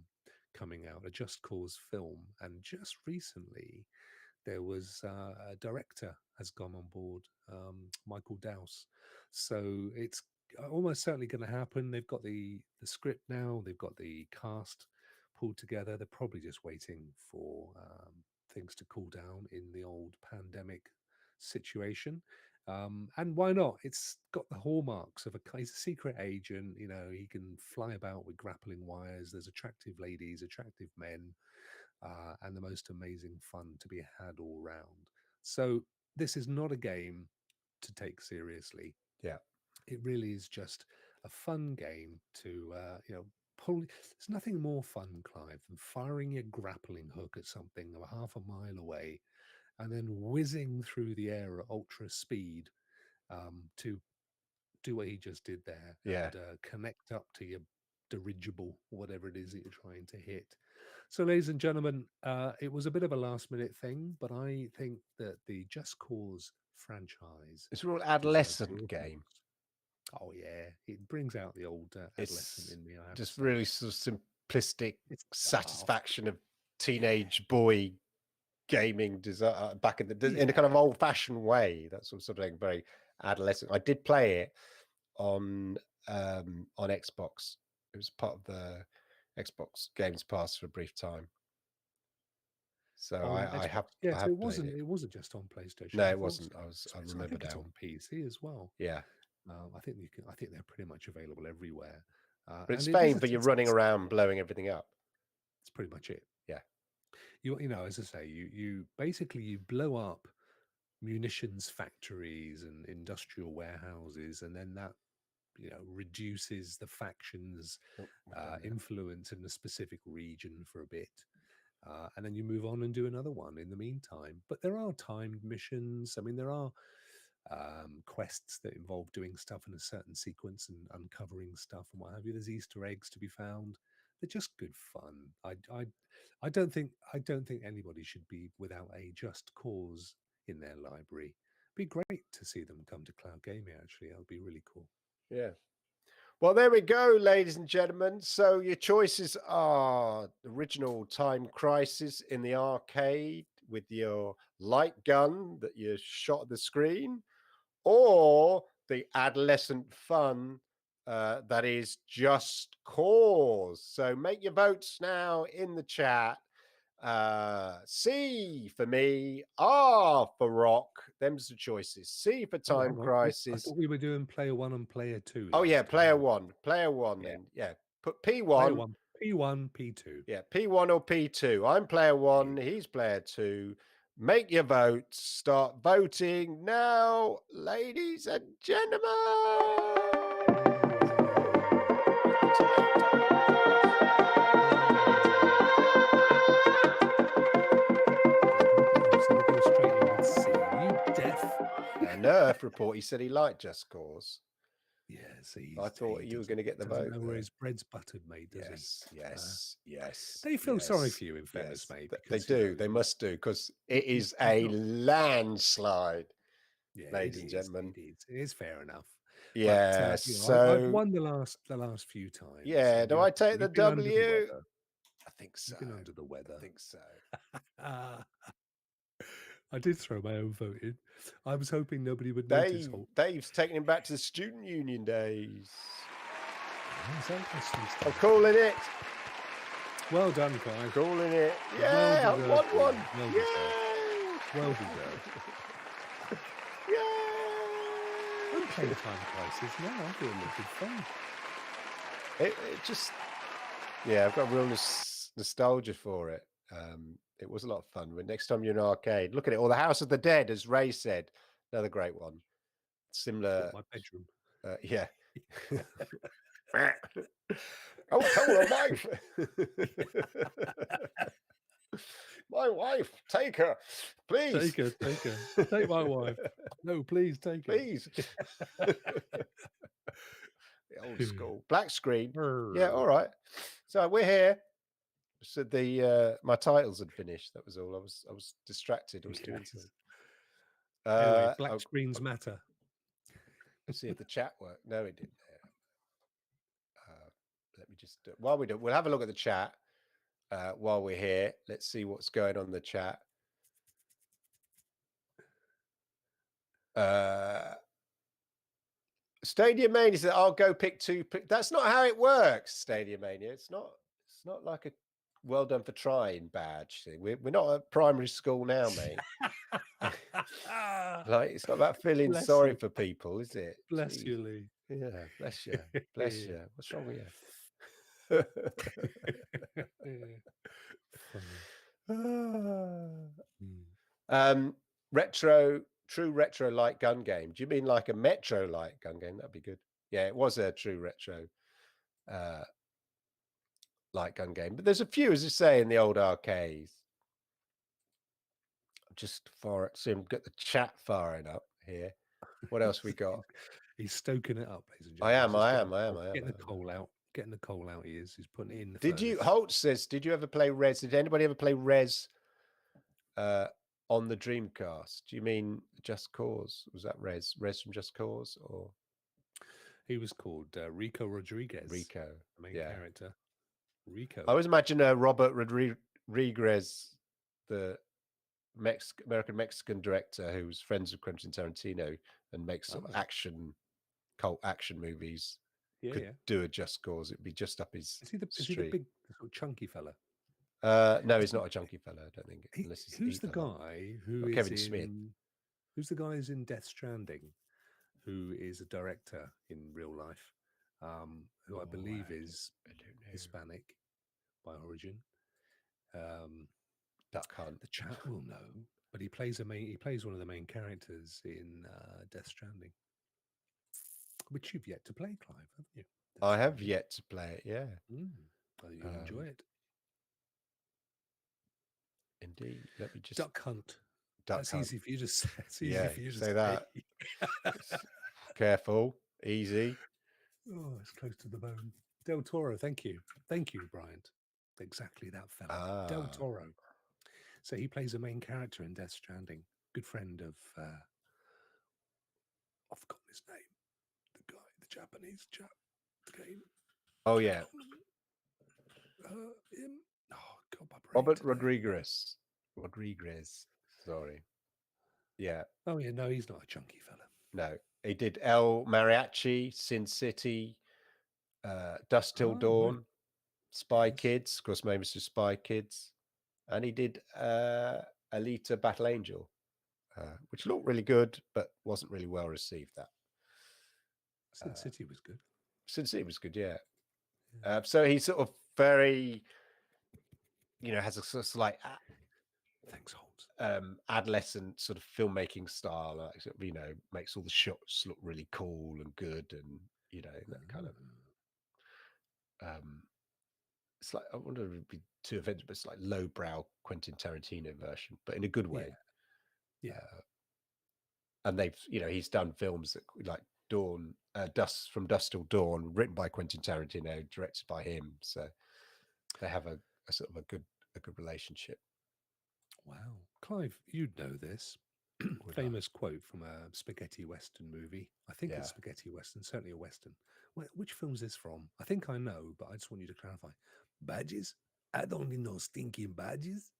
coming out, a Just Cause film. And just recently, there was a director has gone on board, Michael Dowse. So it's almost certainly going to happen. They've got the script now. They've got the cast pulled together. They're probably just waiting for things to cool down in the old pandemic situation. And why not? It's got the hallmarks of he's a secret agent. He can fly about with grappling wires. There's attractive ladies, attractive men, and the most amazing fun to be had all round. So this is not a game to take seriously. Yeah. It really is just a fun game to, pull. There's nothing more fun, Clive, than firing your grappling hook at something a half a mile away and then whizzing through the air at ultra speed to do what he just did there Yeah. and connect up to your dirigible, whatever it is that you're trying to hit. So, ladies and gentlemen, it was a bit of a last minute thing, but I think that the Just Cause franchise It's a real deserves adolescent more game. applause. Oh yeah, it brings out the old adolescent It's in me. I have just to say. really sort of simplistic It's satisfaction of teenage boy gaming back in in a yeah. kind of old-fashioned way. That's sort of something very adolescent. I did play it on Xbox. It was part of the Xbox Games Pass for a brief time. So On I Xbox. have Yeah, I so have it played it. wasn't just on PlayStation. No, I it thought wasn't. so. I So I remember think it's now. on PC as well. Yeah. I think I think they're pretty much available everywhere. But it's And it is famed for you running around blowing everything up. It's pretty much it. Yeah. As I say, you basically you blow up munitions factories and industrial warehouses, and then that reduces the factions Oh, we've done that. influence in a specific region for a bit. And then you move on and do another one in the meantime. But there are timed missions. I mean, there are quests that involve doing stuff in a certain sequence and uncovering stuff and what have you. There's Easter eggs to be found. They're just good fun. I don't think anybody should be without a Just Cause in their library. Be great to see them come to cloud gaming. Actually, that would be really cool. Yeah. Well, there we go, ladies and gentlemen. So your choices are original Time Crisis in the arcade with your light gun that you shot at the screen, or the adolescent fun that is Just Cause. So make your votes now in the chat. C for me, R for rock. Them's the choices. C for Oh, time hang on. I crisis. thought we were doing player 1 and player 2. Oh yeah, last time. player one. Player one Yeah. then. Yeah. Put Player P1. 1, P1, P2. Yeah, P1 or P2. I'm player one, he's player two. Make your votes. Start voting now, ladies and gentlemen. Nerf report. He said he liked Just Cause. Yeah, see, I thought you were going to get the vote. Know where his bread's buttered, mate, does he? Yes. They feel sorry for you, in fairness, mate. They do. They must do, because it is a landslide, ladies and gentlemen. It is fair enough. Yeah. But, so I've won the last few times. Yeah. Do I take the W? I think so. You've been under the weather. I think so. I did throw my own vote in. I was hoping nobody would notice. Dave's taking him back to the student union days. I'm calling it. Well done, Clive. Calling it. Yeah, I won one. Well deserved. Yay! I'm playing Time Crisis now. I'm doing this with fun. It just, I've got real nostalgia for it. It was a lot of fun. But next time you're in an arcade, look at it. Or the House of the Dead, as Ray said, another great one. Similar. My bedroom. Yeah. I told my wife. My wife, take her, please. Take her. Take my wife. No, please take her. Please. The old school black screen. Yeah, all right. So we're here. So my titles had finished. That was all. I was distracted. I was doing something. Anyway, black screens matter. Let's see if the chat worked. No, it didn't. Let me just while we do, we'll have a look at the chat while we're here. Let's see what's going on in the chat. Stadium Mania said, "I'll go pick two." That's not how it works. Stadium Mania. It's not like a well done for trying badge thing. We're not at primary school now, mate. Like, it's not about feeling sorry for people, is it? Bless you, Lee. Yeah, bless you. Bless you. What's wrong with you? True retro light gun game. Do you mean like a Metro light gun game? That'd be good. Yeah, it was a true retro light gun game. But there's a few, as you say, in the old arcades. Just see him get the chat firing up here. What else we got? He's stoking it up, ladies and gentlemen. I am. Getting the coal out. Getting the coal out. He's putting it in. Did you? Holt says, did you ever play Res? Did anybody ever play Res on the Dreamcast? Do you mean Just Cause? Was that Res from Just Cause, or? He was called Rico Rodriguez. Rico, the main character. Rico. I always imagine Robert Rodriguez, the American-Mexican director who's friends with Quentin Tarantino and makes sort of cult action movies. Could do a Just Cause. It'd be just up his street. Is he the big sort of chunky fella? No, he's not a chunky fella. I don't think. Who's the guy who is Kevin Smith? Who's the guy who's in Death Stranding? Who is a director in real life? Who I believe is Hispanic by origin. Duck Hunt. The chat will know, but he plays one of the main characters in Death Stranding, which you've yet to play, Clive, haven't you? I have yet to play it. Yeah. You'll enjoy it. Indeed. Let me just Duck Hunt. That's easy for you to say. It's easy for you to say that. Careful. Easy. Oh, it's close to the bone. Del Toro, thank you, Bryant. Exactly that fella, Del Toro. So he plays a main character in Death Stranding. Good friend of, I've forgotten his name. The guy, the Japanese chap. The game. Oh yeah. Him. Oh God, my brain Robert today. Rodriguez. Sorry. Yeah. Oh yeah, no, he's not a chunky fella. No, he did El Mariachi, Sin City, Dust Till Dawn, right. Spy Kids. Of course, famous for Spy Kids. and he did Alita Battle Angel, which looked really good, but wasn't really well received. That Sin City was good. Sin City was good, yeah. So he's sort of very, has a sort of like Thanks, Holmes. adolescent sort of filmmaking style, like sort of, makes all the shots look really cool and good, and that kind of. It's like, I wonder if it'd be too offensive, but it's like lowbrow Quentin Tarantino version, but in a good way. Yeah. And he's done films that like From Dusk Till Dawn, written by Quentin Tarantino, directed by him. So they have a sort of a good relationship. Wow. Clive, you'd know this. Famous quote from a spaghetti western movie. I think it's spaghetti western, certainly a western. Which film is this from? I think I know, but I just want you to clarify. Badges? I don't need no stinking badges.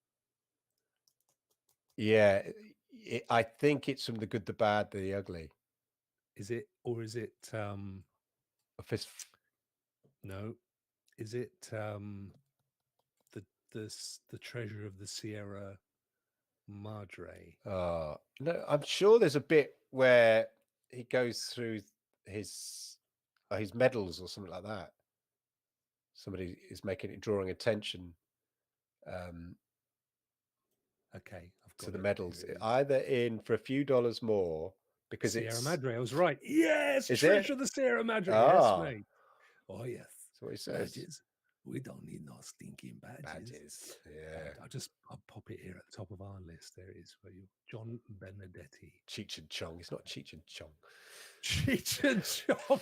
Yeah, I think it's from The Good, the Bad, the Ugly. Is it, or is it? No, is it the Treasure of the Sierra Madre? No, I'm sure there's a bit where he goes through his medals or something like that. Somebody is drawing attention. Okay, I've got to the medals, either in For a Few Dollars More, because Sierra Madre. I was right. Yes, Is Treasure it? of the Sierra Madre. Ah. Yes, mate. Oh yes. That's what he says. Badges. We don't need no stinking badges. Yeah. I'll pop it here at the top of our list. There it is for you. John Benedetti. Cheech and Chong. It's not Cheech and Chong. Cheech and Chong.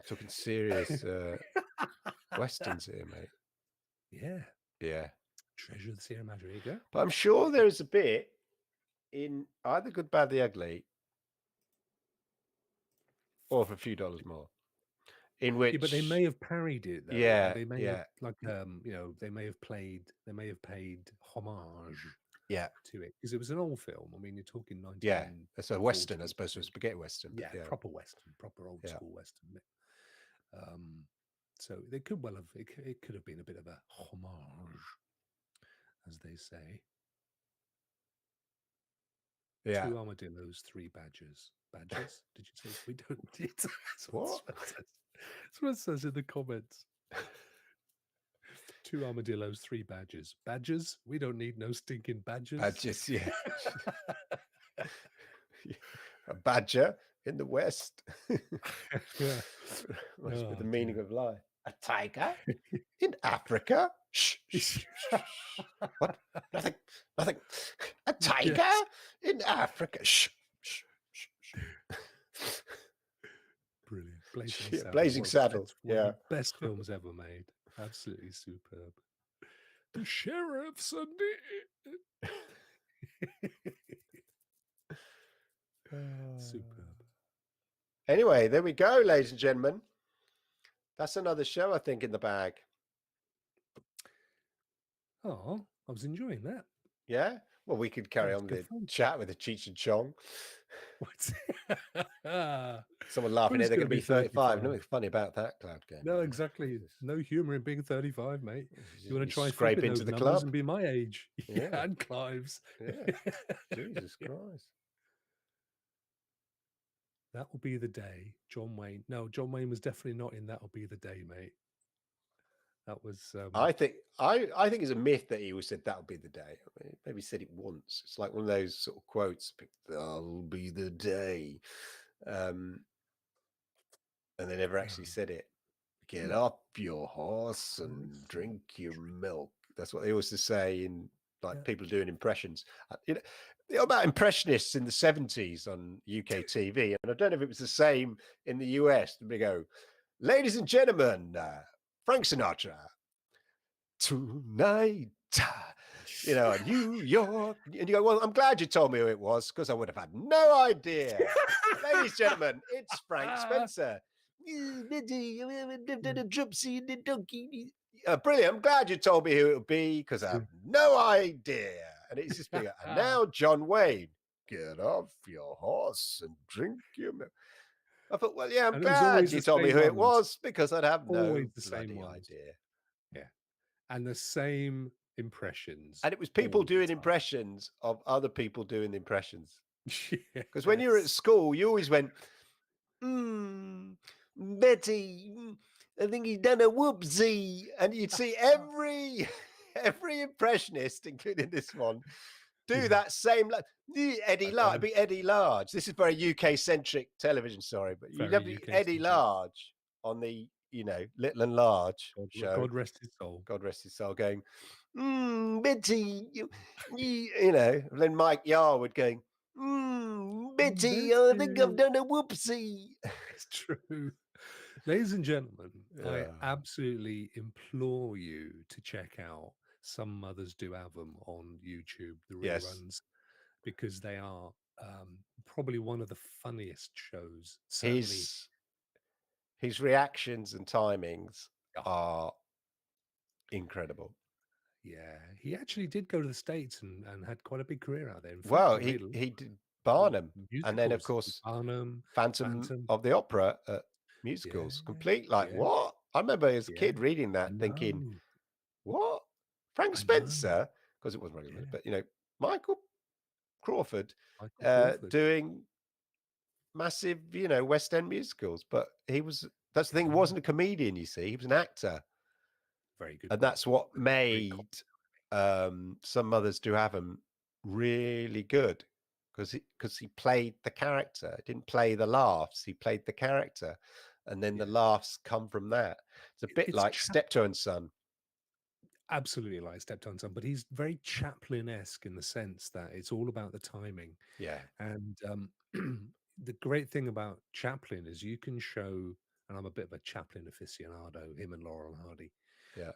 Talking serious westerns here, mate. Yeah. Yeah. Treasure of the Sierra Madre. There you go. But I'm sure there is a bit in either Good, Bad, the Ugly or For a Few Dollars More, in which, but they may have parried it though. Yeah, They may yeah. have, like, they may have paid homage to it, because it was an old film. I mean, you're talking 19. Yeah, it's a western as opposed to a spaghetti western. Yeah, proper western, proper old school western. So they could well have, it could have been a bit of a homage, as they say. Yeah. 2 armadillos, 3 badgers. Badgers? Did you say we don't need? What? That's what it says in the comments. 2 armadillos, 3 badgers. Badgers? We don't need no stinking badgers. Badgers, yeah. A badger in the West. Yeah. Must be the meaning of life. A tiger in Africa? Shh, shh, shh, shh. What? Nothing. A tiger in Africa? Shh, shh, shh, shh. Brilliant. Blazing Saddles. One of the best films ever made. Absolutely superb. The Sheriff's Sunday. Superb. Anyway, there we go, ladies and gentlemen. That's another show, I think, in the bag. Oh, I was enjoying that. Yeah? Well, we could carry on the chat with the Cheech and Chong. Someone laughing here, they're going to be 35. Nothing funny about that, Cloud Game. No, exactly. No humor in being 35, mate. You want to try scrape into the club and be my age. Yeah, and Clive's. Yeah. Jesus Christ. That will be the day. John Wayne. No, John Wayne was definitely not in That Will Be the Day, mate. That was. I think it's a myth that he always said that'll be the day. I mean, maybe he said it once. It's like one of those sort of quotes. That'll be the day, and they never actually said it. Get up your horse and drink your milk. That's what they always say in people doing impressions. About impressionists in the 70s on UK TV, and I don't know if it was the same in the US. They go, ladies and gentlemen, Frank Sinatra, tonight, New York. And you go, well, I'm glad you told me who it was, because I would have had no idea. Ladies and gentlemen, it's Frank Spencer. Brilliant. I'm glad you told me who it would be, because I have no idea. And it's just bigger. And now John Wayne, get off your horse and drink your milk. I thought, well, yeah, I'm glad you told me who it was, because I'd have no bloody idea. Yeah. and the same impressions. And it was people all the doing time. impressions of other people doing impressions. Because when you were at Yes. school, you always went, Betty, I think he's done a whoopsie. And you'd see every impressionist, including this one, do Yeah, that same Eddie I Large. know. Be Eddie Large. This is very UK centric television, sorry, but you'd have Very UK Eddie centric. Large on the Little and Large show. God rest his soul. God rest his soul, going, Betty, and then Mike Yarwood going, Betty, I think I've Betty. done a whoopsie. It's true. Ladies and gentlemen, I Yeah. absolutely implore you to check out Some Mothers Do Have 'Em on YouTube, the Yes. reruns, because they are probably one of the funniest shows. Certainly, His reactions and timings oh, are incredible. yeah, he actually did go to the States and had quite a big career out there. In fact, Well, he made a lot he did Barnum, and then of musicals. course Barnum, Phantom Phantom. of the Opera at Yeah, musicals. Complete like yeah, what? I remember as a yeah. kid reading I that, thinking, know, what? Frank I know. Spencer, because it wasn't Frank Spencer, Yeah, but Michael Crawford Michael Crawford. doing massive, West End musicals. But that's the thing, he Yeah. wasn't a comedian, you see, he was an actor. Very good And point. that's what Very made Some Mothers Do Have 'Em really good, because he played the character. He didn't play the laughs, he played the character. And then the Yeah. laughs come from that. It's a bit It's like Steptoe and Son. absolutely like Steptoe Son, but he's very Chaplin-esque in the sense that it's all about the timing. Yeah. And the great thing about Chaplin is you can show, and I'm a bit of a Chaplin aficionado, him and Laurel and Hardy. Yeah.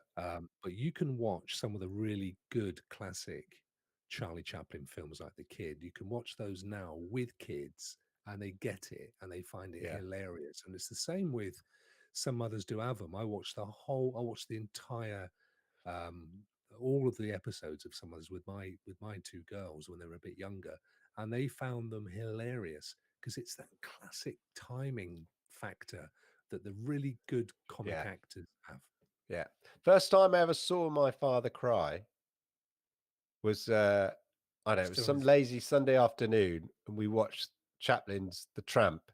But you can watch some of the really good classic Charlie Chaplin films like The Kid. You can watch those now with kids and they get it and they find it Yeah. hilarious. And it's the same with Some Mothers Do Have 'Em. I watched the entire um all of the episodes of Some Mothers with my two girls when they were a bit younger, and they found them hilarious because it's that classic timing factor that the really good comic Yeah. actors have. Yeah. First time I ever saw my father cry was I don't know, it was Still some is. lazy Sunday afternoon, and we watched Chaplin's The Tramp.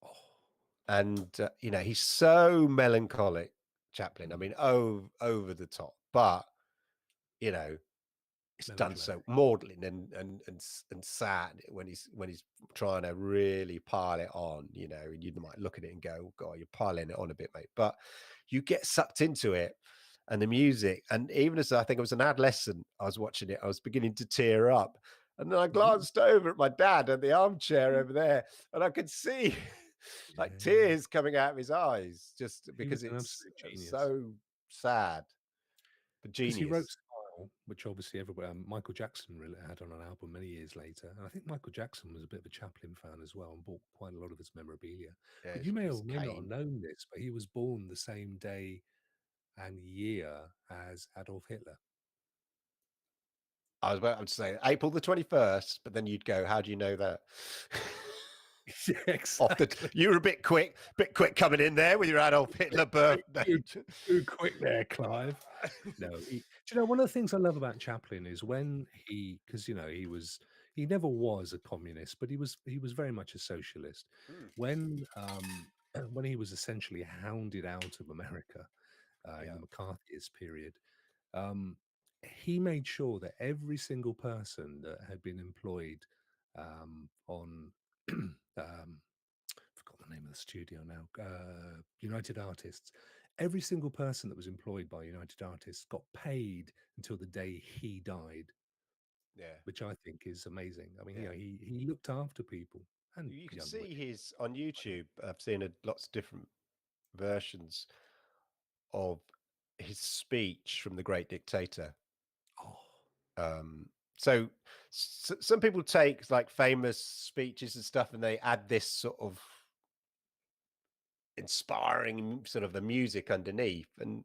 Oh, And he's so melancholic, Chaplin. I mm, mean, over the top, but you know, it's done so melodramatic. maudlin and sad when he's trying to really pile it on. And you might look at it and go, oh, God, you're piling it on a bit, mate. But you get sucked into it, and the music, and even as I think I was an adolescent, I was watching it, I was beginning to tear up. And then I Mm, glanced over at my dad in the armchair over there, and I could see like yeah, tears coming out of his eyes, just he was because an it's absolute genius. so sad, but Because he wrote genius. Smile, which obviously everybody, Michael Jackson really had on an album many years later. And I think Michael Jackson was a bit of a Chaplin fan as well and bought quite a lot of his memorabilia. Yeah, But you may it's or may not have Kane. known this, but he was born the same day and year as Adolf Hitler. I was about to say April the 21st, but then you'd go, how do you know that? Yeah, exactly. You were a bit quick coming in there with your Adolf Hitler birthday. Too quick there, Clive. No, do you know one of the things I love about Chaplin is when because he never was a communist, but he was very much a socialist. Mm, When he was essentially hounded out of America in yeah, the McCarthyist period, um, he made sure that every single person that had been employed on forgot the name of the studio now, United Artists. Every single person that was employed by United Artists got paid until the day he died, yeah, which I think is amazing. I mean, yeah. he looked after people and You can young see women. his on YouTube. I've seen lots of different versions of his speech from The Great Dictator. Oh, Um, so some people take like famous speeches and stuff, and they add this sort of inspiring sort of the music underneath. And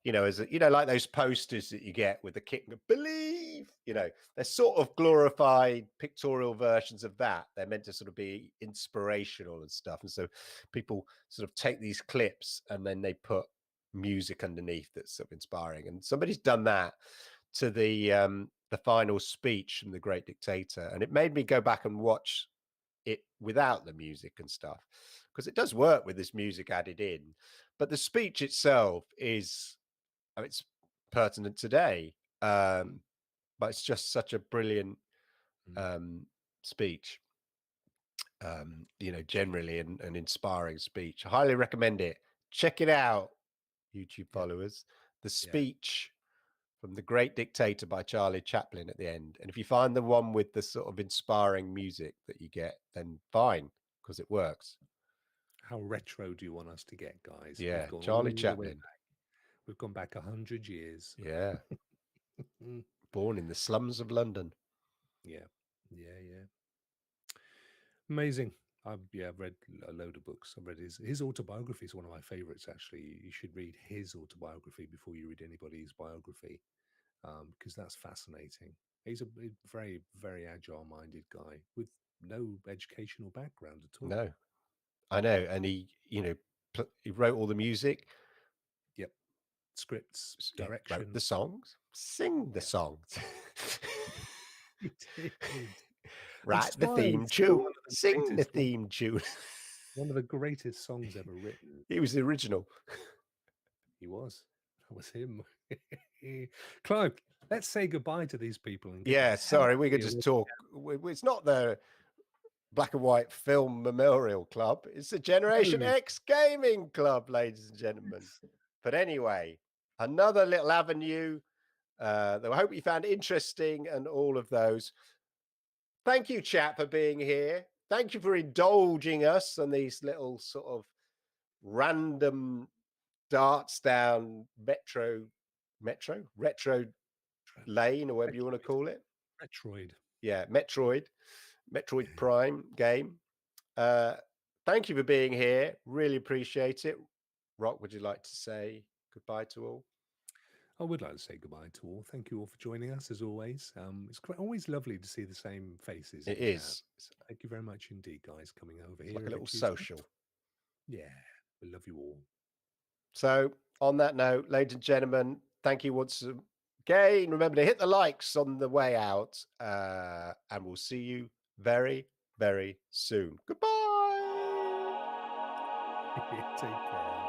like those posters that you get with the kick believe, they're sort of glorified pictorial versions of that. They're meant to sort of be inspirational and stuff, and so people sort of take these clips and then they put music underneath that's sort of inspiring. And somebody's done that to the final speech from the great dictator, and it made me go back and watch it without the music and stuff, because it does work with this music added in. But the speech itself is, I mean, it's pertinent today, but it's just such a brilliant speech, generally an inspiring speech. I highly recommend it. Check it out, YouTube followers. The speech from the great dictator by Charlie Chaplin at the end. And if you find the one with the sort of inspiring music that you get, then fine, because it works. How retro do you want us to get, guys? Yeah, We've gone Charlie all the way Chaplin. back. We've gone back 100 years. Yeah. Born in the slums of London. Yeah. Amazing. I've read a load of books. I've read his autobiography is one of my favorites, actually. You should read his autobiography before you read anybody's biography, because that's fascinating. He's a very, very agile-minded guy with no educational background at all. No, I know. And he wrote all the music. Yep. Scripts, Yeah, direction. wrote the songs, sing the songs. He did. Write the theme tune, sing the theme tune. One of the greatest songs ever written. He was the original. He was. That was him. Clive, let's say goodbye to these people. And Sorry, we could just talk. It's not the Black and White Film Memorial Club. It's the Generation X Gaming Club, ladies and gentlemen. But anyway, another little avenue that I hope you found interesting, and all of those. Thank you, chat, for being here. Thank you for indulging us on these little sort of random darts down retro lane, or whatever you want to call it. Metroid. Yeah, Metroid Prime game. Thank you for being here. Really appreciate it. Rock, would you like to say goodbye to all? I would like to say goodbye to all. Thank you all for joining us, as always. It's always lovely to see the same faces. It is. Thank you very much indeed, guys, coming over here. Like a little social. Yeah, we love you all. So, on that note, ladies and gentlemen, thank you once again. Remember to hit the likes on the way out, and we'll see you very, very soon. Goodbye. Take care.